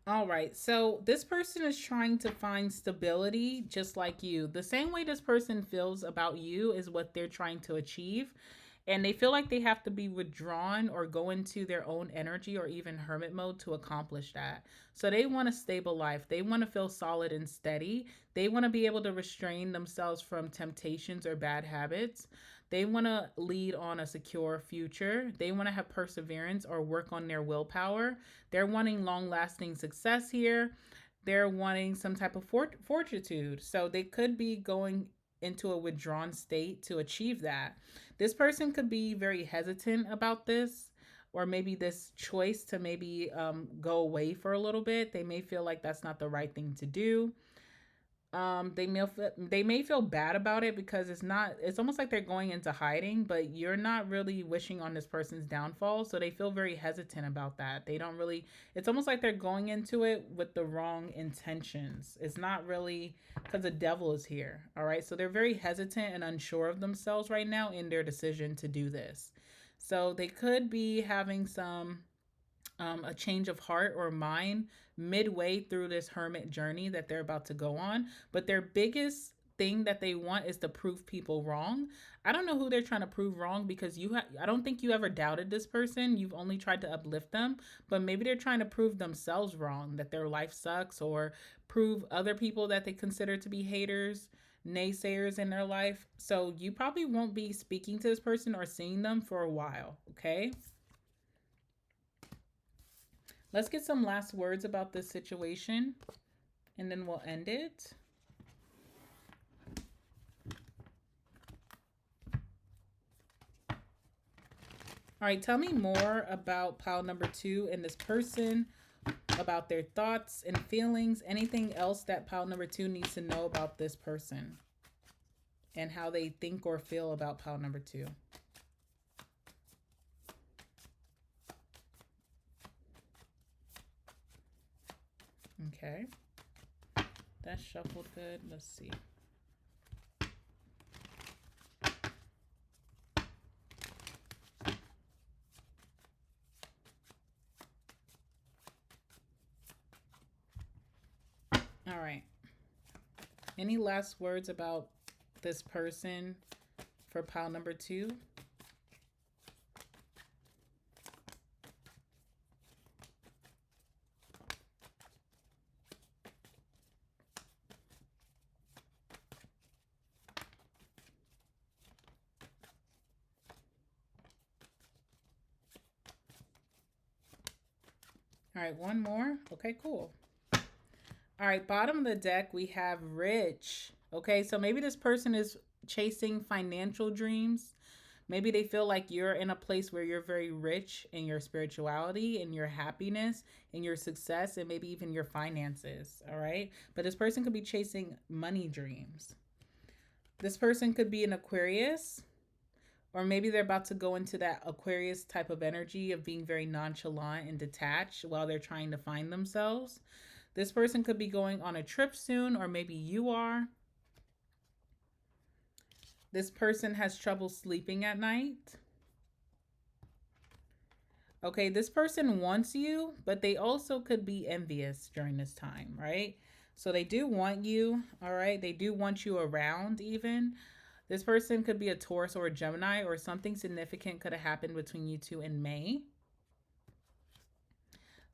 All right. So this person is trying to find stability just like you. The same way this person feels about you is what they're trying to achieve. And they feel like they have to be withdrawn or go into their own energy or even hermit mode to accomplish that. So they want a stable life. They want to feel solid and steady. They want to be able to restrain themselves from temptations or bad habits. They want to lead on a secure future. They want to have perseverance or work on their willpower. They're wanting long lasting success here. They're wanting some type of fortitude. So they could be going into a withdrawn state to achieve that. This person could be very hesitant about this, or maybe this choice to maybe go away for a little bit. They may feel like that's not the right thing to do. They may feel bad about it because it's almost like they're going into hiding, but you're not really wishing on this person's downfall, so they feel very hesitant about that. They don't really, it's almost like they're going into it with the wrong intentions. It's not really because the devil is here. All right, so they're very hesitant and unsure of themselves right now in their decision to do this. So they could be having a change of heart or mind midway through this hermit journey that they're about to go on. But their biggest thing that they want is to prove people wrong. I don't know who they're trying to prove wrong because I don't think you ever doubted this person. You've only tried to uplift them, but maybe they're trying to prove themselves wrong, that their life sucks, or prove other people that they consider to be haters, naysayers in their life. So you probably won't be speaking to this person or seeing them for a while, okay? Let's get some last words about this situation and then we'll end it. All right, tell me more about pile number 2 and this person, about their thoughts and feelings, anything else that pile number 2 needs to know about this person and how they think or feel about pile number 2. Okay. That's shuffled good. Let's see. All right. Any last words about this person for pile number 2? All right, one more. Okay, cool. All right, bottom of the deck, we have rich. Okay, so maybe this person is chasing financial dreams. Maybe they feel like you're in a place where you're very rich in your spirituality and your happiness and your success and maybe even your finances. All right, but this person could be chasing money dreams. This person could be an Aquarius, or maybe they're about to go into that Aquarius type of energy of being very nonchalant and detached while they're trying to find themselves. This person could be going on a trip soon, or maybe you are. This person has trouble sleeping at night. Okay, this person wants you, but they also could be envious during this time, right? So they do want you, all right? They do want you around even. This person could be a Taurus or a Gemini, or something significant could have happened between you two in May.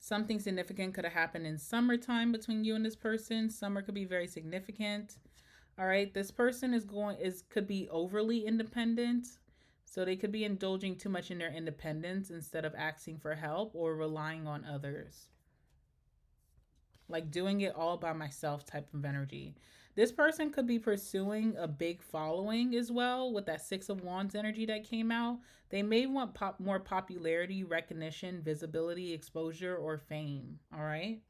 Something significant could have happened in summertime between you and this person. Summer could be very significant. All right, this person could be overly independent. So they could be indulging too much in their independence instead of asking for help or relying on others. Like doing it all by myself type of energy. This person could be pursuing a big following as well with that Six of Wands energy that came out. They may want more popularity, recognition, visibility, exposure, or fame. All right.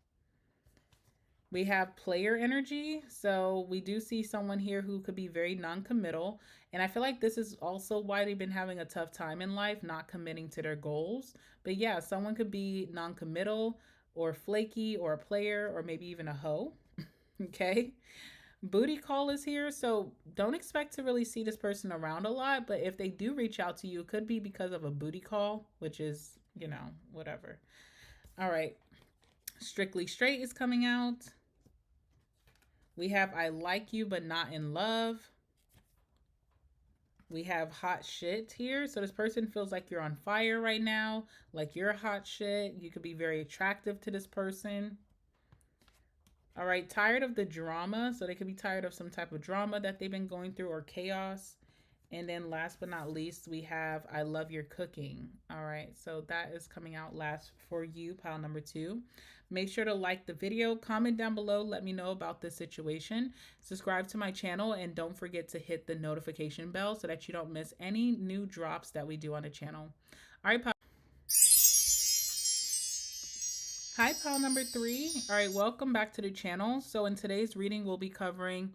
We have player energy. So we do see someone here who could be very non-committal. And I feel like this is also why they've been having a tough time in life, not committing to their goals. But yeah, someone could be non-committal or flaky or a player or maybe even a hoe. Okay. Booty call is here. So don't expect to really see this person around a lot. But if they do reach out to you, it could be because of a booty call, which is, whatever. All right. Strictly Straight is coming out. We have I like you but not in love. We have hot shit here. So this person feels like you're on fire right now, like you're hot shit. You could be very attractive to this person. All right, tired of the drama. So they could be tired of some type of drama that they've been going through or chaos. And then last but not least, we have I love your cooking. All right, so that is coming out last for you, pile number 2. Make sure to like the video, comment down below, let me know about this situation. Subscribe to my channel, and don't forget to hit the notification bell so that you don't miss any new drops that we do on the channel. All right, pile. Hi, pile number 3. All right, welcome back to the channel. So in today's reading, we'll be covering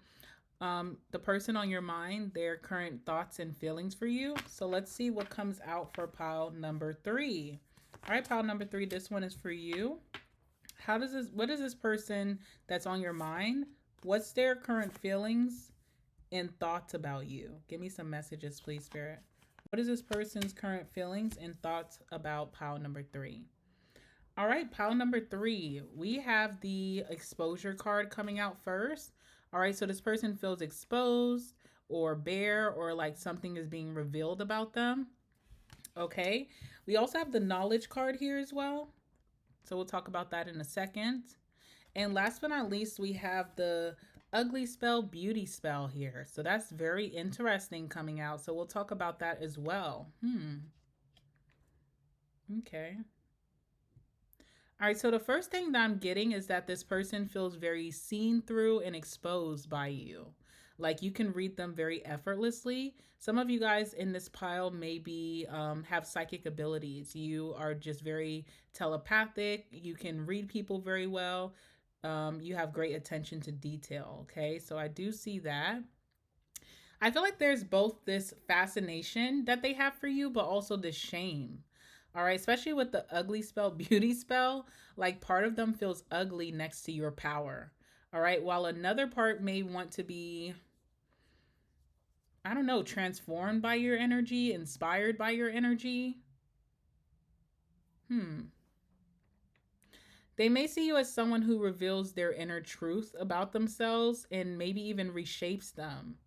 the person on your mind, their current thoughts and feelings for you. So let's see what comes out for pile number 3. All right, pile number 3, this one is for you. What is this person that's on your mind? What's their current feelings and thoughts about you? Give me some messages, please, Spirit. What is this person's current feelings and thoughts about pile number 3? All right, pile number 3, we have the exposure card coming out first. All right, so this person feels exposed or bare, or like something is being revealed about them. Okay, we also have the knowledge card here as well. So we'll talk about that in a second. And last but not least, we have the ugly spell, beauty spell here. So that's very interesting coming out. So we'll talk about that as well. Okay. All right, so the first thing that I'm getting is that this person feels very seen through and exposed by you. Like you can read them very effortlessly. Some of you guys in this pile maybe have psychic abilities. You are just very telepathic. You can read people very well. You have great attention to detail. Okay, so I do see that. I feel like there's both this fascination that they have for you, but also this shame. All right, especially with the ugly spell, beauty spell, like part of them feels ugly next to your power. All right, while another part may want to be, I don't know, transformed by your energy, inspired by your energy. They may see you as someone who reveals their inner truth about themselves and maybe even reshapes them.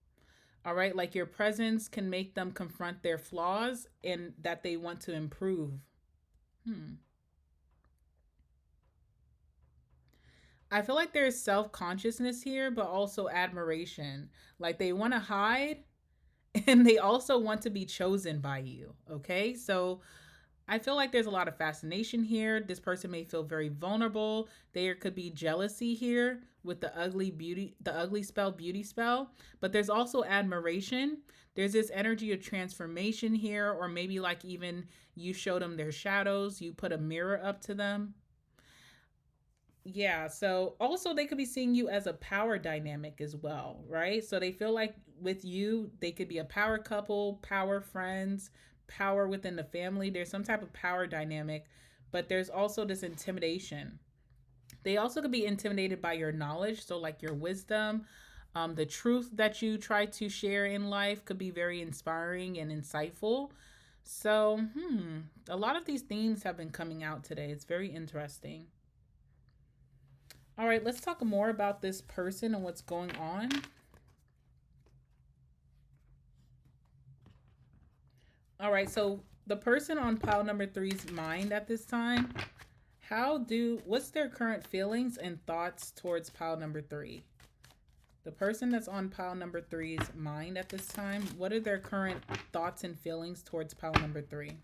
All right, like your presence can make them confront their flaws and that they want to improve. I feel like there's self-consciousness here, but also admiration. Like they want to hide and they also want to be chosen by you. Okay, so I feel like there's a lot of fascination here. This person may feel very vulnerable. There could be jealousy here with the ugly spell, beauty spell. But there's also admiration. There's this energy of transformation here, or maybe like even you showed them their shadows, you put a mirror up to them. Yeah, so also they could be seeing you as a power dynamic as well, right? So they feel like with you, they could be a power couple, power friends, power within the family. There's some type of power dynamic, but there's also this intimidation. They also could be intimidated by your knowledge, so like your wisdom, the truth that you try to share in life could be very inspiring and insightful. So, a lot of these themes have been coming out today. It's very interesting. All right, let's talk more about this person and what's going on. All right, so the person on pile number three's mind at this time, what's their current feelings and thoughts towards pile number three? The person that's on pile number three's mind at this time, what are their current thoughts and feelings towards pile number three?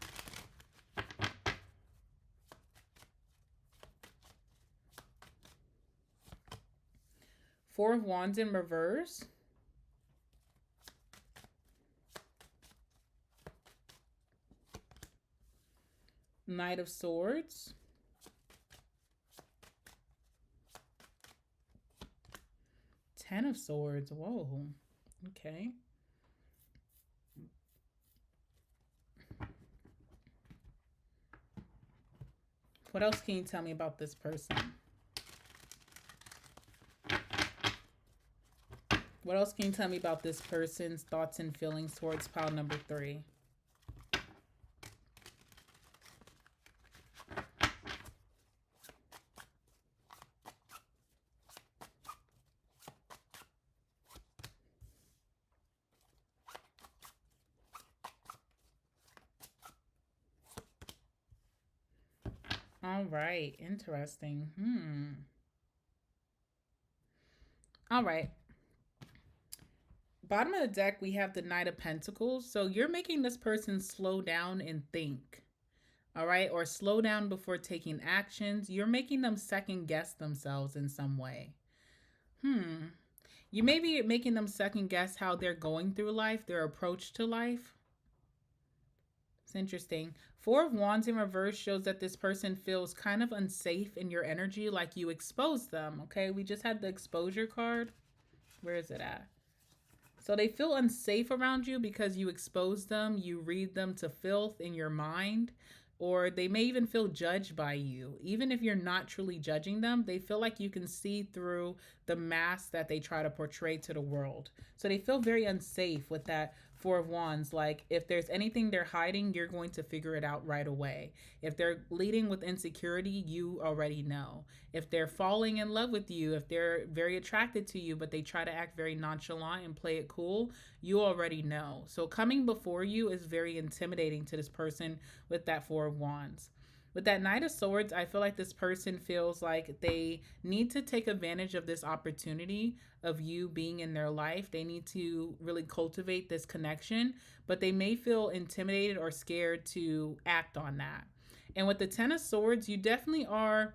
Four of Wands in reverse. Knight of Swords. Ten of Swords. Whoa. Okay. What else can you tell me about this person? What else can you tell me about this person's thoughts and feelings towards pile number three? All right, interesting. All right. Bottom of the deck, we have the Knight of Pentacles. So you're making this person slow down and think. All right, or slow down before taking actions. You're making them second guess themselves in some way. You may be making them second guess how they're going through life, their approach to life. It's interesting. Four of Wands in reverse shows that this person feels kind of unsafe in your energy, like you exposed them. Okay, we just had the exposure card. Where is it at? So they feel unsafe around you because you expose them, you read them to filth in your mind, or they may even feel judged by you. Even if you're not truly judging them, they feel like you can see through the mask that they try to portray to the world. So they feel very unsafe with that Four of Wands. Like if there's anything they're hiding, you're going to figure it out right away. If they're leading with insecurity, you already know. If they're falling in love with you, if they're very attracted to you, but they try to act very nonchalant and play it cool, you already know. So coming before you is very intimidating to this person with that Four of Wands. With that Knight of Swords, I feel like this person feels like they need to take advantage of this opportunity of you being in their life. They need to really cultivate this connection, but they may feel intimidated or scared to act on that. And with the Ten of Swords, you definitely are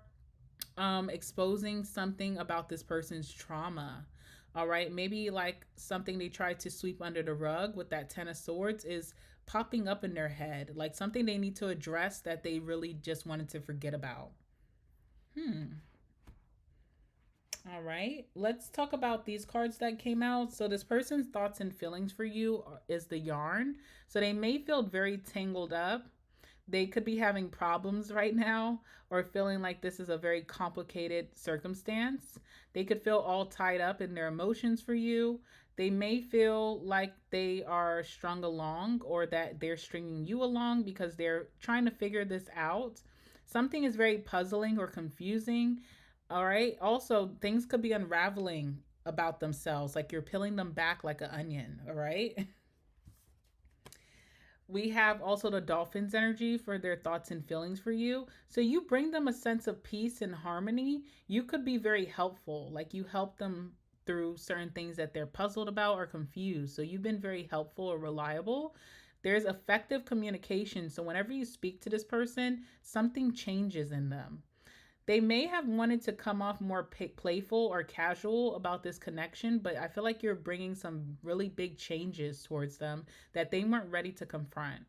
exposing something about this person's trauma. All right, maybe like something they tried to sweep under the rug with that Ten of Swords is popping up in their head, like something they need to address that they really just wanted to forget about. All right, let's talk about these cards that came out. So this person's thoughts and feelings for you is the Yarn. So they may feel very tangled up. They could be having problems right now or feeling like this is a very complicated circumstance. They could feel all tied up in their emotions for you. They may feel like they are strung along or that they're stringing you along because they're trying to figure this out. Something is very puzzling or confusing. All right. Also, things could be unraveling about themselves, like you're peeling them back like an onion. All right. We have also the Dolphins energy for their thoughts and feelings for you. So you bring them a sense of peace and harmony. You could be very helpful. Like you help them through certain things that they're puzzled about or confused. So you've been very helpful or reliable. There's effective communication. So whenever you speak to this person, something changes in them. They may have wanted to come off more playful or casual about this connection, but I feel like you're bringing some really big changes towards them that they weren't ready to confront.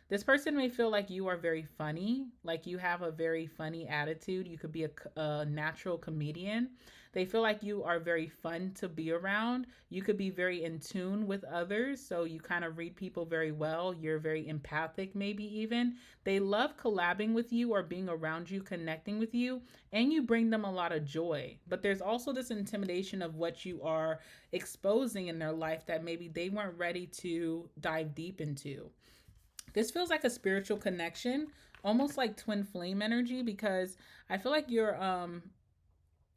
This person may feel like you are very funny, like you have a very funny attitude. You could be a natural comedian. They feel like you are very fun to be around. You could be very in tune with others, so you kind of read people very well. You're very empathic, maybe even. They love collabing with you or being around you, connecting with you, and you bring them a lot of joy. But there's also this intimidation of what you are exposing in their life that maybe they weren't ready to dive deep into. This feels like a spiritual connection, almost like twin flame energy, because I feel like you're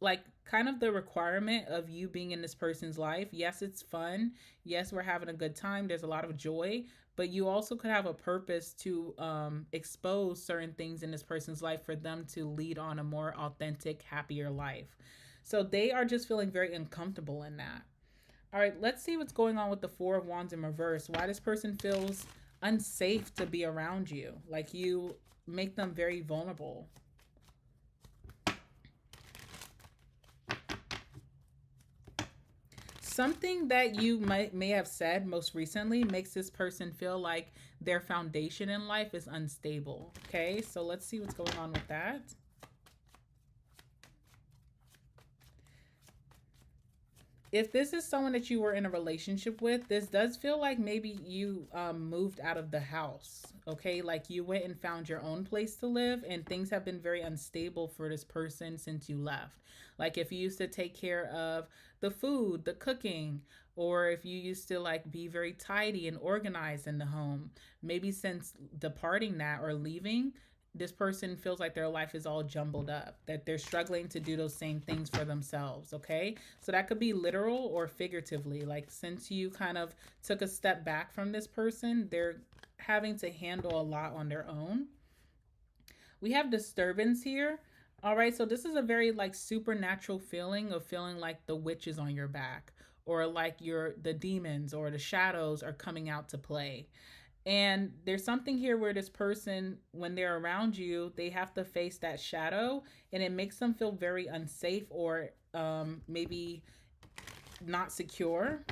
like kind of the requirement of you being in this person's life. Yes, it's fun. Yes, we're having a good time. There's a lot of joy, but you also could have a purpose to expose certain things in this person's life for them to lead on a more authentic, happier life. So they are just feeling very uncomfortable in that. All right, let's see what's going on with the Four of Wands in reverse. Why this person feels unsafe to be around you. Like you make them very vulnerable. Something that you may have said most recently makes this person feel like their foundation in life is unstable. Okay, so let's see what's going on with that. If this is someone that you were in a relationship with, this does feel like maybe you moved out of the house. Okay, like you went and found your own place to live, and things have been very unstable for this person since you left. Like if you used to take care of the food, the cooking, or if you used to like be very tidy and organized in the home, maybe since departing that or leaving, this person feels like their life is all jumbled up, that they're struggling to do those same things for themselves. Okay, so that could be literal or figuratively. Like since you kind of took a step back from this person, they're having to handle a lot on their own. We have disturbance here. All right, so this is a very like supernatural feeling of feeling like the witch is on your back, or like the demons or the shadows are coming out to play. And there's something here where this person, when they're around you, they have to face that shadow, and it makes them feel very unsafe or maybe not secure.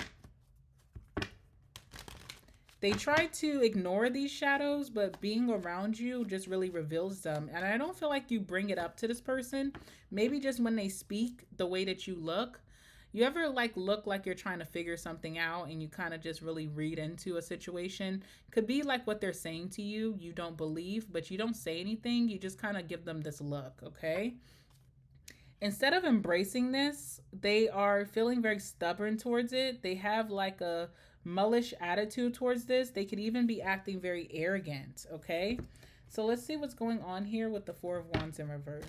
They try to ignore these shadows, but being around you just really reveals them. And I don't feel like you bring it up to this person. Maybe just when they speak, the way that you look. You ever like look like you're trying to figure something out and you kind of just really read into a situation? Could be like what they're saying to you, you don't believe, but you don't say anything. You just kind of give them this look, okay? Instead of embracing this, they are feeling very stubborn towards it. They have like a mullish attitude towards this. They could even be acting very arrogant, okay? So let's see what's going on here with the Four of Wands in reverse.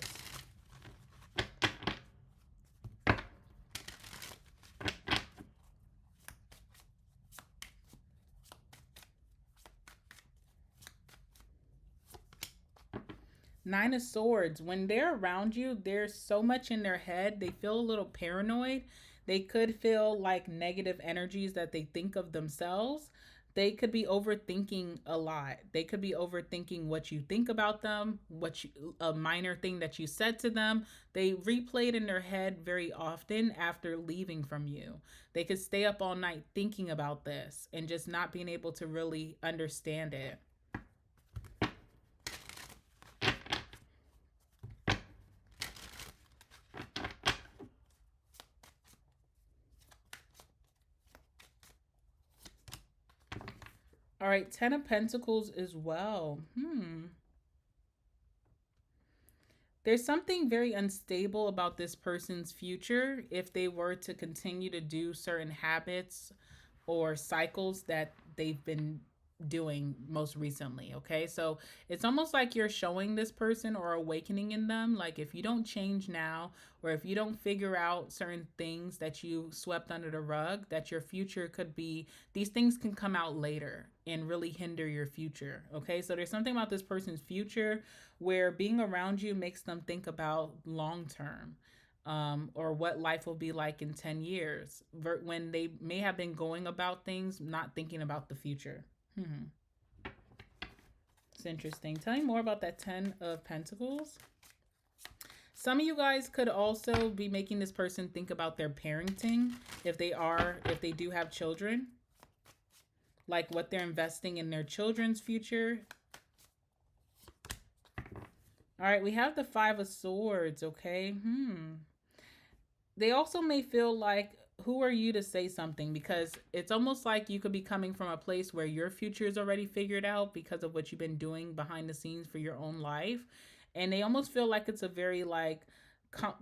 Nine of Swords. When they're around you, there's so much in their head. They feel a little paranoid. They could feel like negative energies that they think of themselves. They could be overthinking a lot. They could be overthinking what you think about them, a minor thing that you said to them. They replay it in their head very often after leaving from you. They could stay up all night thinking about this and just not being able to really understand it. All right, Ten of Pentacles as well. There's something very unstable about this person's future if they were to continue to do certain habits or cycles that they've been doing most recently. Okay, so it's almost like you're showing this person or awakening in them, like if you don't change now, or if you don't figure out certain things that you swept under the rug, that your future could be, these things can come out later and really hinder your future. Okay, so there's something about this person's future where being around you makes them think about long term, or what life will be like in 10 years when they may have been going about things not thinking about the future. It's interesting. Tell me more about that 10 of Pentacles. Some of you guys could also be making this person think about their parenting if they do have children. Like what they're investing in their children's future. All right, we have the 5 of Swords, okay? They also may feel like, who are you to say something? Because it's almost like you could be coming from a place where your future is already figured out because of what you've been doing behind the scenes for your own life. And they almost feel like it's a very like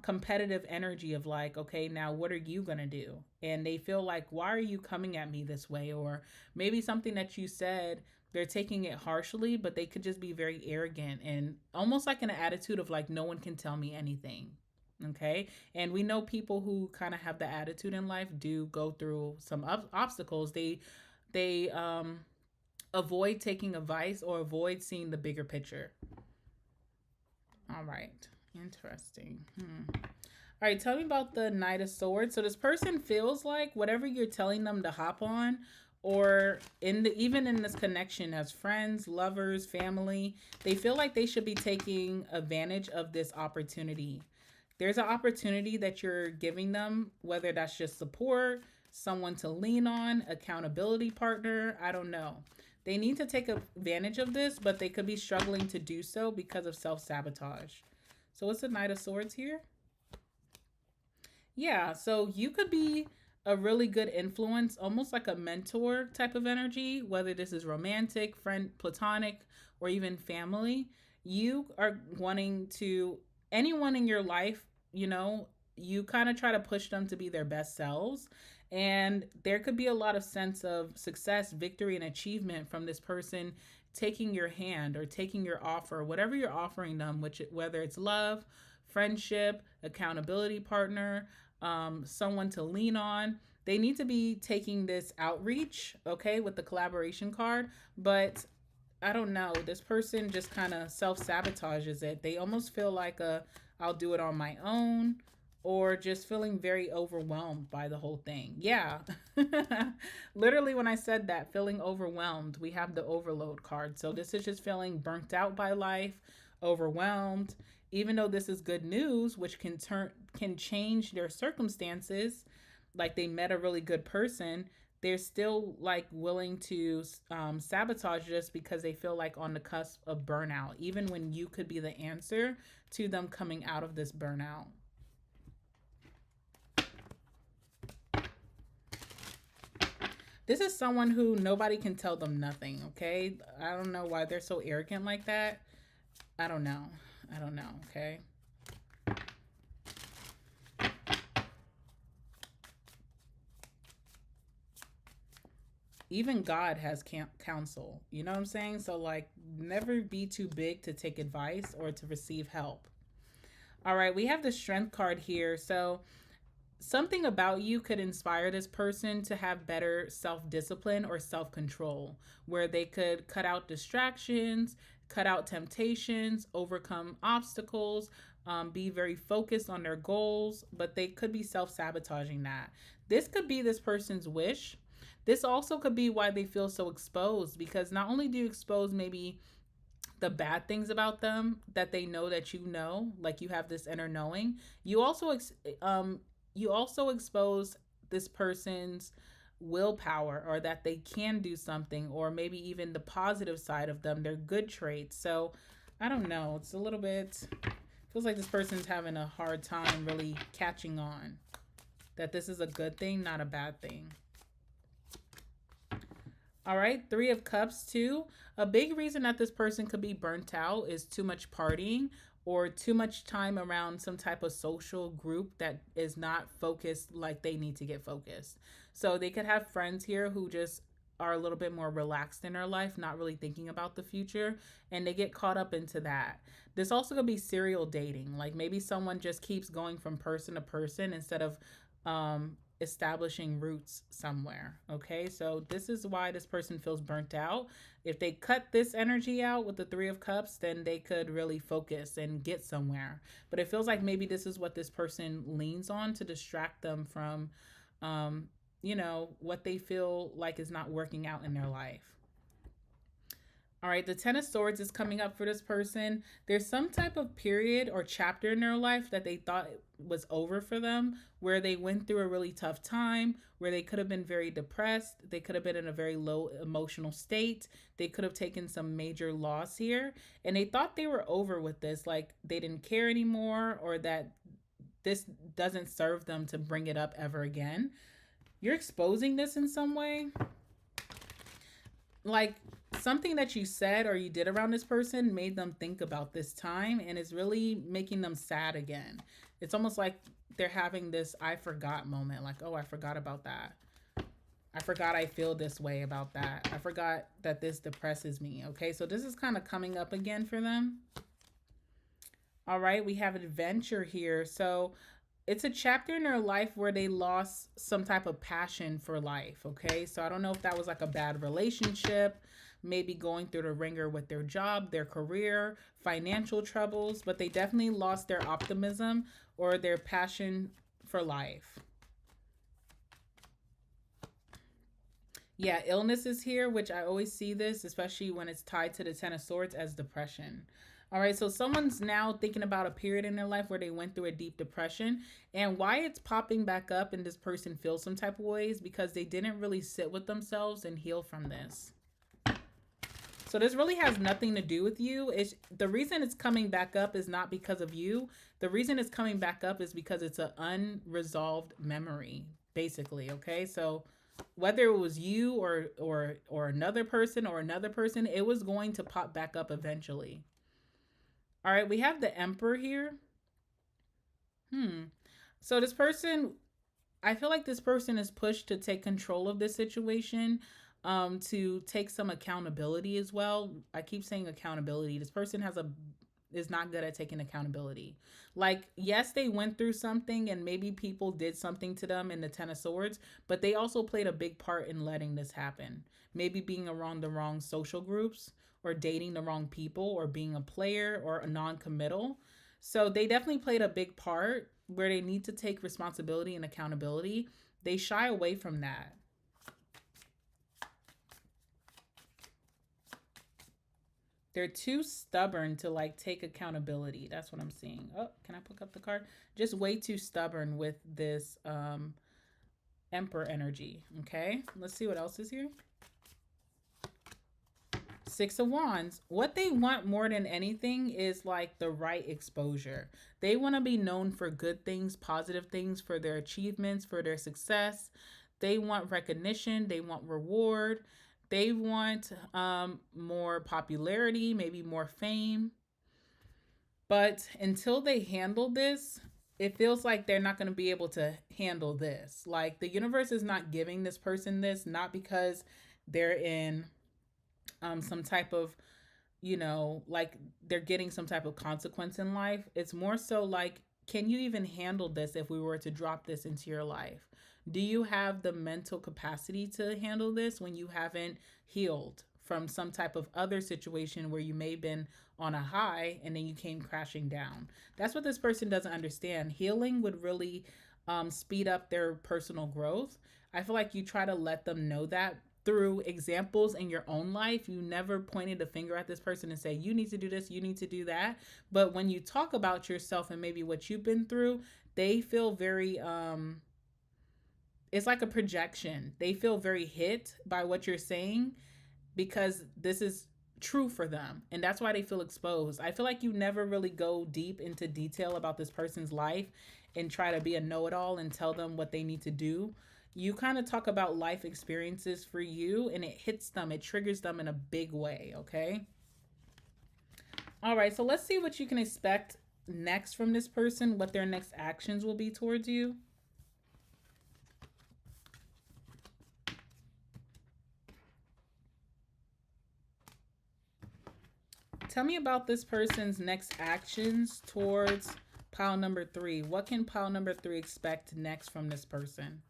competitive energy of like, okay, now what are you going to do? And they feel like, why are you coming at me this way? Or maybe something that you said, they're taking it harshly, but they could just be very arrogant and almost like an attitude of like, no one can tell me anything. Okay. And we know people who kind of have the attitude in life do go through some obstacles. They avoid taking advice or avoid seeing the bigger picture. All right. Interesting. All right. Tell me about the Knight of Swords. So this person feels like whatever you're telling them to hop on, or even in this connection as friends, lovers, family, they feel like they should be taking advantage of this opportunity. There's an opportunity that you're giving them, whether that's just support, someone to lean on, accountability partner, I don't know. They need to take advantage of this, but they could be struggling to do so because of self-sabotage. So what's the Knight of Swords here? Yeah, so you could be a really good influence, almost like a mentor type of energy, whether this is romantic, friend, platonic, or even family. You are wanting to, anyone in your life, you kind of try to push them to be their best selves. And there could be a lot of sense of success, victory, and achievement from this person taking your hand or taking your offer, whatever you're offering them, whether it's love, friendship, accountability partner, someone to lean on. They need to be taking this outreach, okay, with the collaboration card. But I don't know, this person just kind of self-sabotages it. They almost feel like I'll do it on my own, or just feeling very overwhelmed by the whole thing. Yeah. Literally when I said that, feeling overwhelmed, we have the overload card. So this is just feeling burnt out by life, overwhelmed. Even though this is good news, which can change their circumstances, like they met a really good person, they're still like willing to sabotage just because they feel like on the cusp of burnout, even when you could be the answer to them coming out of this burnout. This is someone who nobody can tell them nothing, okay? I don't know why they're so arrogant like that. I don't know, okay? Even God has counsel. You know what I'm saying? So, like, never be too big to take advice or to receive help. All right, we have the Strength card here. So, something about you could inspire this person to have better self-discipline or self-control, where they could cut out distractions, cut out temptations, overcome obstacles, be very focused on their goals, but they could be self-sabotaging that. This could be this person's wish. This also could be why they feel so exposed, because not only do you expose maybe the bad things about them that they know that you know, like you have this inner knowing, you also expose this person's willpower, or that they can do something, or maybe even the positive side of them, their good traits. So I don't know, it's a little bit, feels like this person's having a hard time really catching on that this is a good thing, not a bad thing. All right, 3 of Cups too. A big reason that this person could be burnt out is too much partying, or too much time around some type of social group that is not focused like they need to get focused. So they could have friends here who just are a little bit more relaxed in their life, not really thinking about the future, and they get caught up into that. This also could be serial dating. Like maybe someone just keeps going from person to person instead of establishing roots somewhere. Okay, so this is why this person feels burnt out. If they cut this energy out with the 3 of Cups, then they could really focus and get somewhere. But it feels like maybe this is what this person leans on to distract them from what they feel like is not working out in their life. All right, the Ten of Swords is coming up for this person. There's some type of period or chapter in their life that they thought was over for them, where they went through a really tough time, where they could have been very depressed. They could have been in a very low emotional state. They could have taken some major loss here. And they thought they were over with this, like they didn't care anymore, or that this doesn't serve them to bring it up ever again. You're exposing this in some way. Like something that you said or you did around this person made them think about this time and is really making them sad again. It's almost like they're having this I forgot moment, like, oh, I forgot about that. I forgot I feel this way about that. I forgot that this depresses me. Okay, so this is kind of coming up again for them. All right, we have adventure here. So it's a chapter in their life where they lost some type of passion for life. Okay, so I don't know if that was like a bad relationship, maybe going through the ringer with their job, their career, financial troubles, but they definitely lost their optimism or their passion for life. Yeah, illness is here, which I always see this, especially when it's tied to the Ten of Swords, as depression. All right, so someone's now thinking about a period in their life where they went through a deep depression. And why it's popping back up and this person feels some type of ways because they didn't really sit with themselves and heal from this. So this really has nothing to do with you. It's the reason it's coming back up is not because of you. The reason it's coming back up is because it's an unresolved memory, basically. Okay, so whether it was you or another person, it was going to pop back up eventually. All right, we have the Emperor here. So this person, I feel like this person is pushed to take control of this situation, to take some accountability as well. I keep saying accountability. This person is not good at taking accountability. Like, yes, they went through something and maybe people did something to them in the Ten of Swords, but they also played a big part in letting this happen. Maybe being around the wrong social groups or dating the wrong people or being a player or a non-committal. So they definitely played a big part where they need to take responsibility and accountability. They shy away from that. They're too stubborn to like take accountability. That's what I'm seeing. Oh, can I pick up the card? Just way too stubborn with this Emperor energy. Okay, let's see what else is here. Six of Wands. What they want more than anything is like the right exposure. They want to be known for good things, positive things, for their achievements, for their success. They want recognition. They want reward. They want more popularity, maybe more fame. But until they handle this, it feels like they're not going to be able to handle this. Like the universe is not giving this person this, not because they're in some type of, like they're getting some type of consequence in life. It's more so like, can you even handle this if we were to drop this into your life? Do you have the mental capacity to handle this when you haven't healed from some type of other situation where you may have been on a high and then you came crashing down? That's what this person doesn't understand. Healing would really speed up their personal growth. I feel like you try to let them know that through examples in your own life. You never pointed a finger at this person and say, you need to do this, you need to do that. But when you talk about yourself and maybe what you've been through, they feel very, it's like a projection. They feel very hit by what you're saying because this is true for them. And that's why they feel exposed. I feel like you never really go deep into detail about this person's life and try to be a know-it-all and tell them what they need to do. You kind of talk about life experiences for you and it hits them, it triggers them in a big way, okay? All right, so let's see what you can expect next from this person, what their next actions will be towards you. Tell me about this person's next actions towards pile number 3. What can pile number 3 expect next from this person?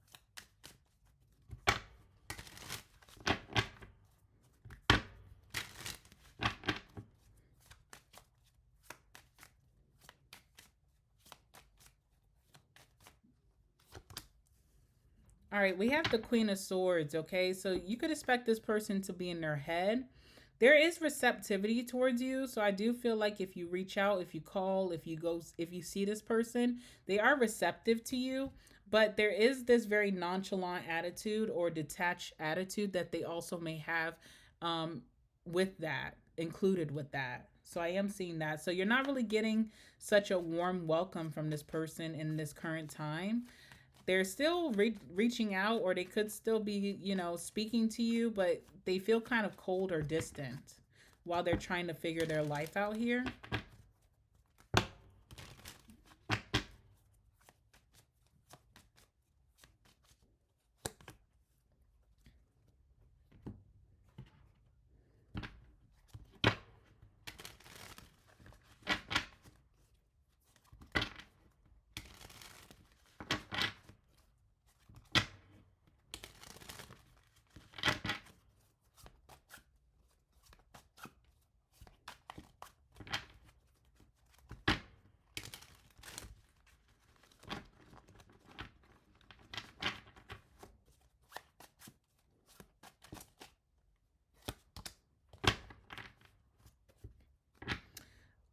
All right, we have the Queen of Swords, okay? So you could expect this person to be in their head. There is receptivity towards you. So I do feel like if you reach out, if you call, if you see this person, they are receptive to you. But there is this very nonchalant attitude or detached attitude that they also may have, um, with that, included with that. So I am seeing that. So you're not really getting such a warm welcome from this person in this current time. They're still reaching out, or they could still be, speaking to you, but they feel kind of cold or distant while they're trying to figure their life out here.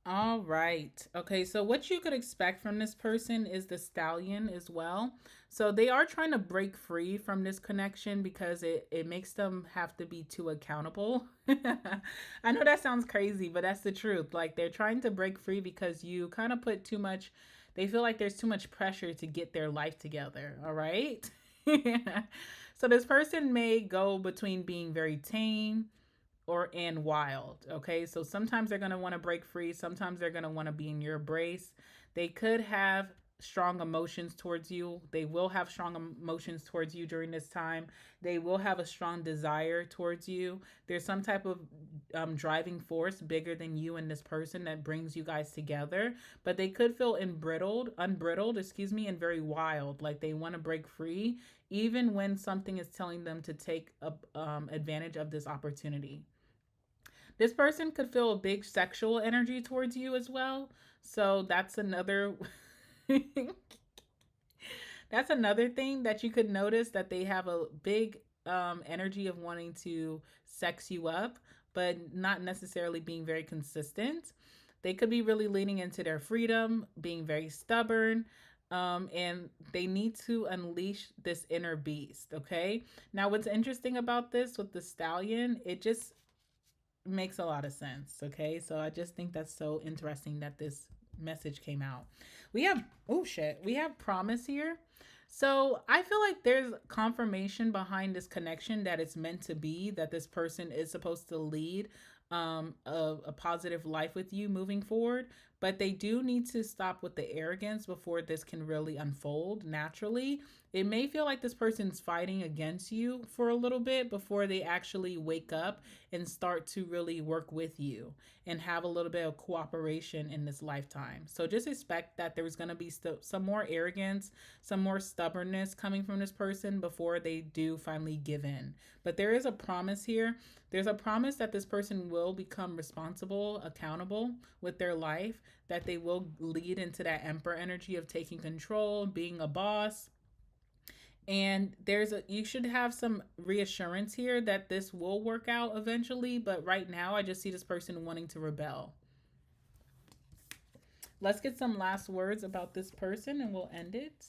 All right. Okay, so what you could expect from this person is the stallion as well. So they are trying to break free from this connection because it makes them have to be too accountable. I know that sounds crazy, but that's the truth. Like they're trying to break free because you kind of put too much, they feel like there's too much pressure to get their life together. All right. So this person may go between being very tame or and wild. Okay, so sometimes they're going to want to break free, sometimes they're going to want to be in your embrace. They could have strong emotions towards you. They will have strong emotions towards you during this time. They will have a strong desire towards you. There's some type of driving force bigger than you and this person that brings you guys together. But they could feel unbridled, excuse me, and very wild. Like they want to break free, even when something is telling them to take advantage of this opportunity. This person could feel a big sexual energy towards you as well. So that's another that's another thing that you could notice, that they have a big energy of wanting to sex you up, but not necessarily being very consistent. They could be really leaning into their freedom, being very stubborn, and they need to unleash this inner beast. Okay. Now, what's interesting about this with the stallion, it just makes a lot of sense. Okay, so I just think that's so interesting that this message came out. We have, oh shit, we have promise here. So I feel like there's confirmation behind this connection that it's meant to be, that this person is supposed to lead a positive life with you moving forward. But they do need to stop with the arrogance before this can really unfold naturally. It may feel like this person's fighting against you for a little bit before they actually wake up and start to really work with you and have a little bit of cooperation in this lifetime. So just expect that there's going to be some more arrogance, some more stubbornness coming from this person before they do finally give in. But there is a promise here. There's a promise that this person will become responsible, accountable with their life, that they will lead into that emperor energy of taking control, being a boss. And you should have some reassurance here that this will work out eventually, but right now I just see this person wanting to rebel. Let's get some last words about this person and we'll end it.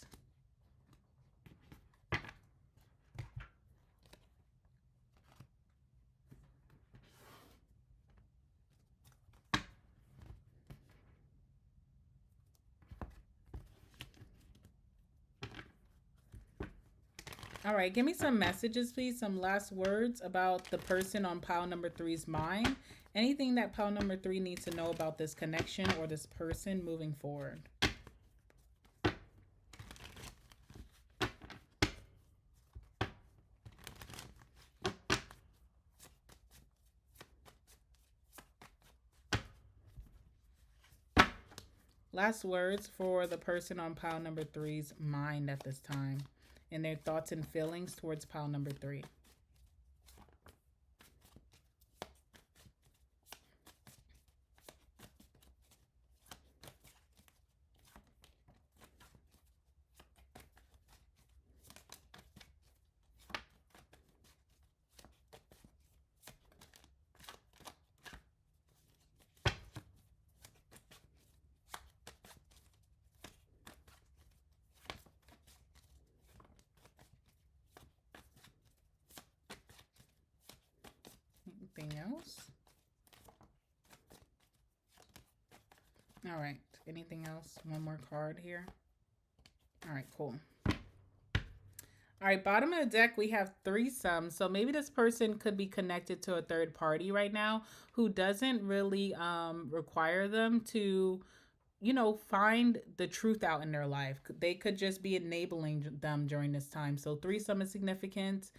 All right, give me some messages, please. Some last words about the person on pile number three's mind. Anything that pile number three needs to know about this connection or this person moving forward. Last words for the person on pile number three's mind at this time and their thoughts and feelings towards pile number three. else? All right. Anything else? One more card here. All right, cool. All right, bottom of the deck, we have threesome. So maybe this person could be connected to a third party right now who doesn't really require them to, you know, find the truth out in their life. They could just be enabling them during this time. So threesome is significant.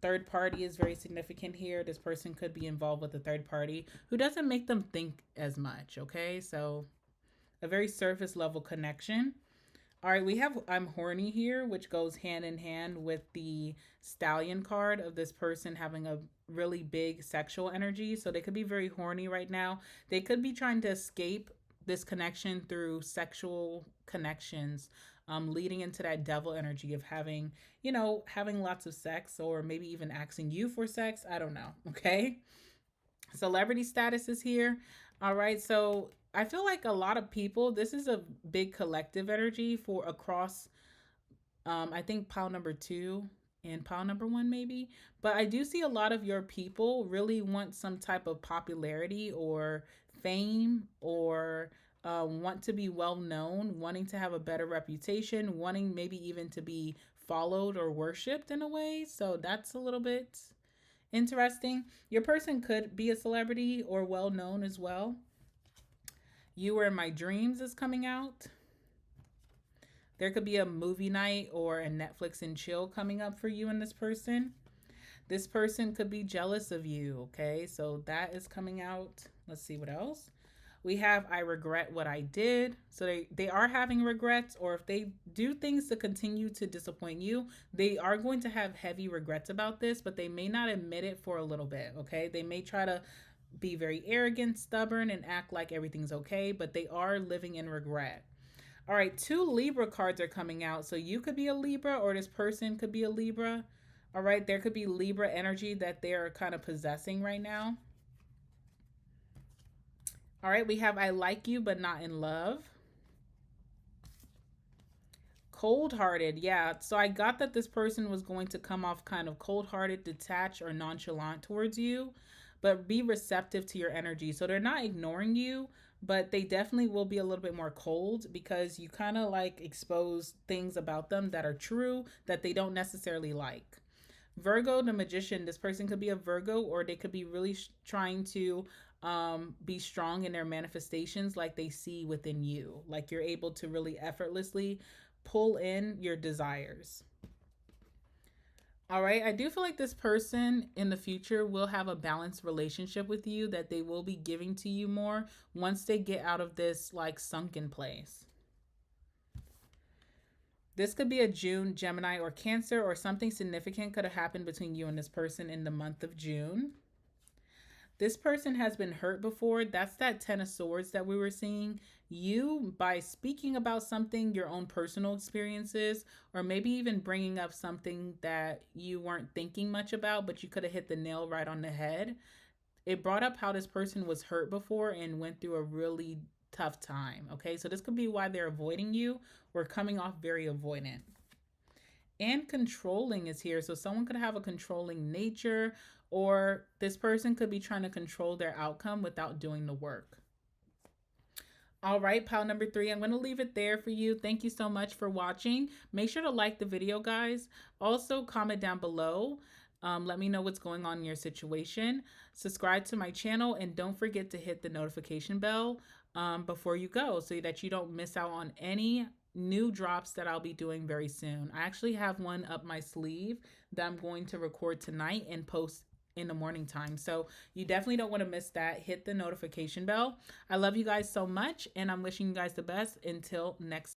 Third party is very significant here. This person could be involved with a third party who doesn't make them think as much. Okay, so a very surface level connection. All right, we have I'm horny here, which goes hand in hand with the stallion card of this person having a really big sexual energy. So they could be very horny right now. They could be trying to escape this connection through sexual connections, leading into that devil energy of having, you know, having lots of sex or maybe even asking you for sex. I don't know. Okay. Celebrity status is here. All right. So I feel like a lot of people, this is a big collective energy for across, I think pile number 2 and pile number 1, maybe. But I do see a lot of your people really want some type of popularity or fame or want to be well known, wanting to have a better reputation, wanting maybe even to be followed or worshipped in a way. So that's a little bit interesting. Your person could be a celebrity or well known as well. You Were in My Dreams is coming out. There could be a movie night or a Netflix and chill coming up for you and this person. This person could be jealous of you, okay? So that is coming out. Let's see what else. We have I regret what I did. So they are having regrets, or if they do things to continue to disappoint you, they are going to have heavy regrets about this, but they may not admit it for a little bit, okay? They may try to be very arrogant, stubborn, and act like everything's okay, but they are living in regret. All right, 2 Libra cards are coming out. So you could be a Libra or this person could be a Libra. All right, there could be Libra energy that they're kind of possessing right now. All right, we have I like you but not in love. Cold-hearted, yeah. So I got that this person was going to come off kind of cold-hearted, detached, or nonchalant towards you, but be receptive to your energy. So they're not ignoring you, but they definitely will be a little bit more cold because you kind of like expose things about them that are true that they don't necessarily like. Virgo, the magician, this person could be a Virgo or they could be really trying to be strong in their manifestations like they see within you. Like you're able to really effortlessly pull in your desires. All right, I do feel like this person in the future will have a balanced relationship with you, that they will be giving to you more once they get out of this like sunken place. This could be a June, Gemini, or Cancer, or something significant could have happened between you and this person in the month of June. This person has been hurt before. That's that 10 of Swords that we were seeing. You, by speaking about something, your own personal experiences, or maybe even bringing up something that you weren't thinking much about, but you could have hit the nail right on the head. It brought up how this person was hurt before and went through a really tough time. Okay, so this could be why they're avoiding you or coming off very avoidant. And controlling is here. So someone could have a controlling nature, or this person could be trying to control their outcome without doing the work. All right, pile number 3, I'm going to leave it there for you. Thank you so much for watching. Make sure to like the video, guys. Also, comment down below. Let me know what's going on in your situation. Subscribe to my channel, and don't forget to hit the notification bell before you go so that you don't miss out on any new drops that I'll be doing very soon. I actually have one up my sleeve that I'm going to record tonight and post in the morning time. So you definitely don't want to miss that. Hit the notification bell. I love you guys so much, and I'm wishing you guys the best until next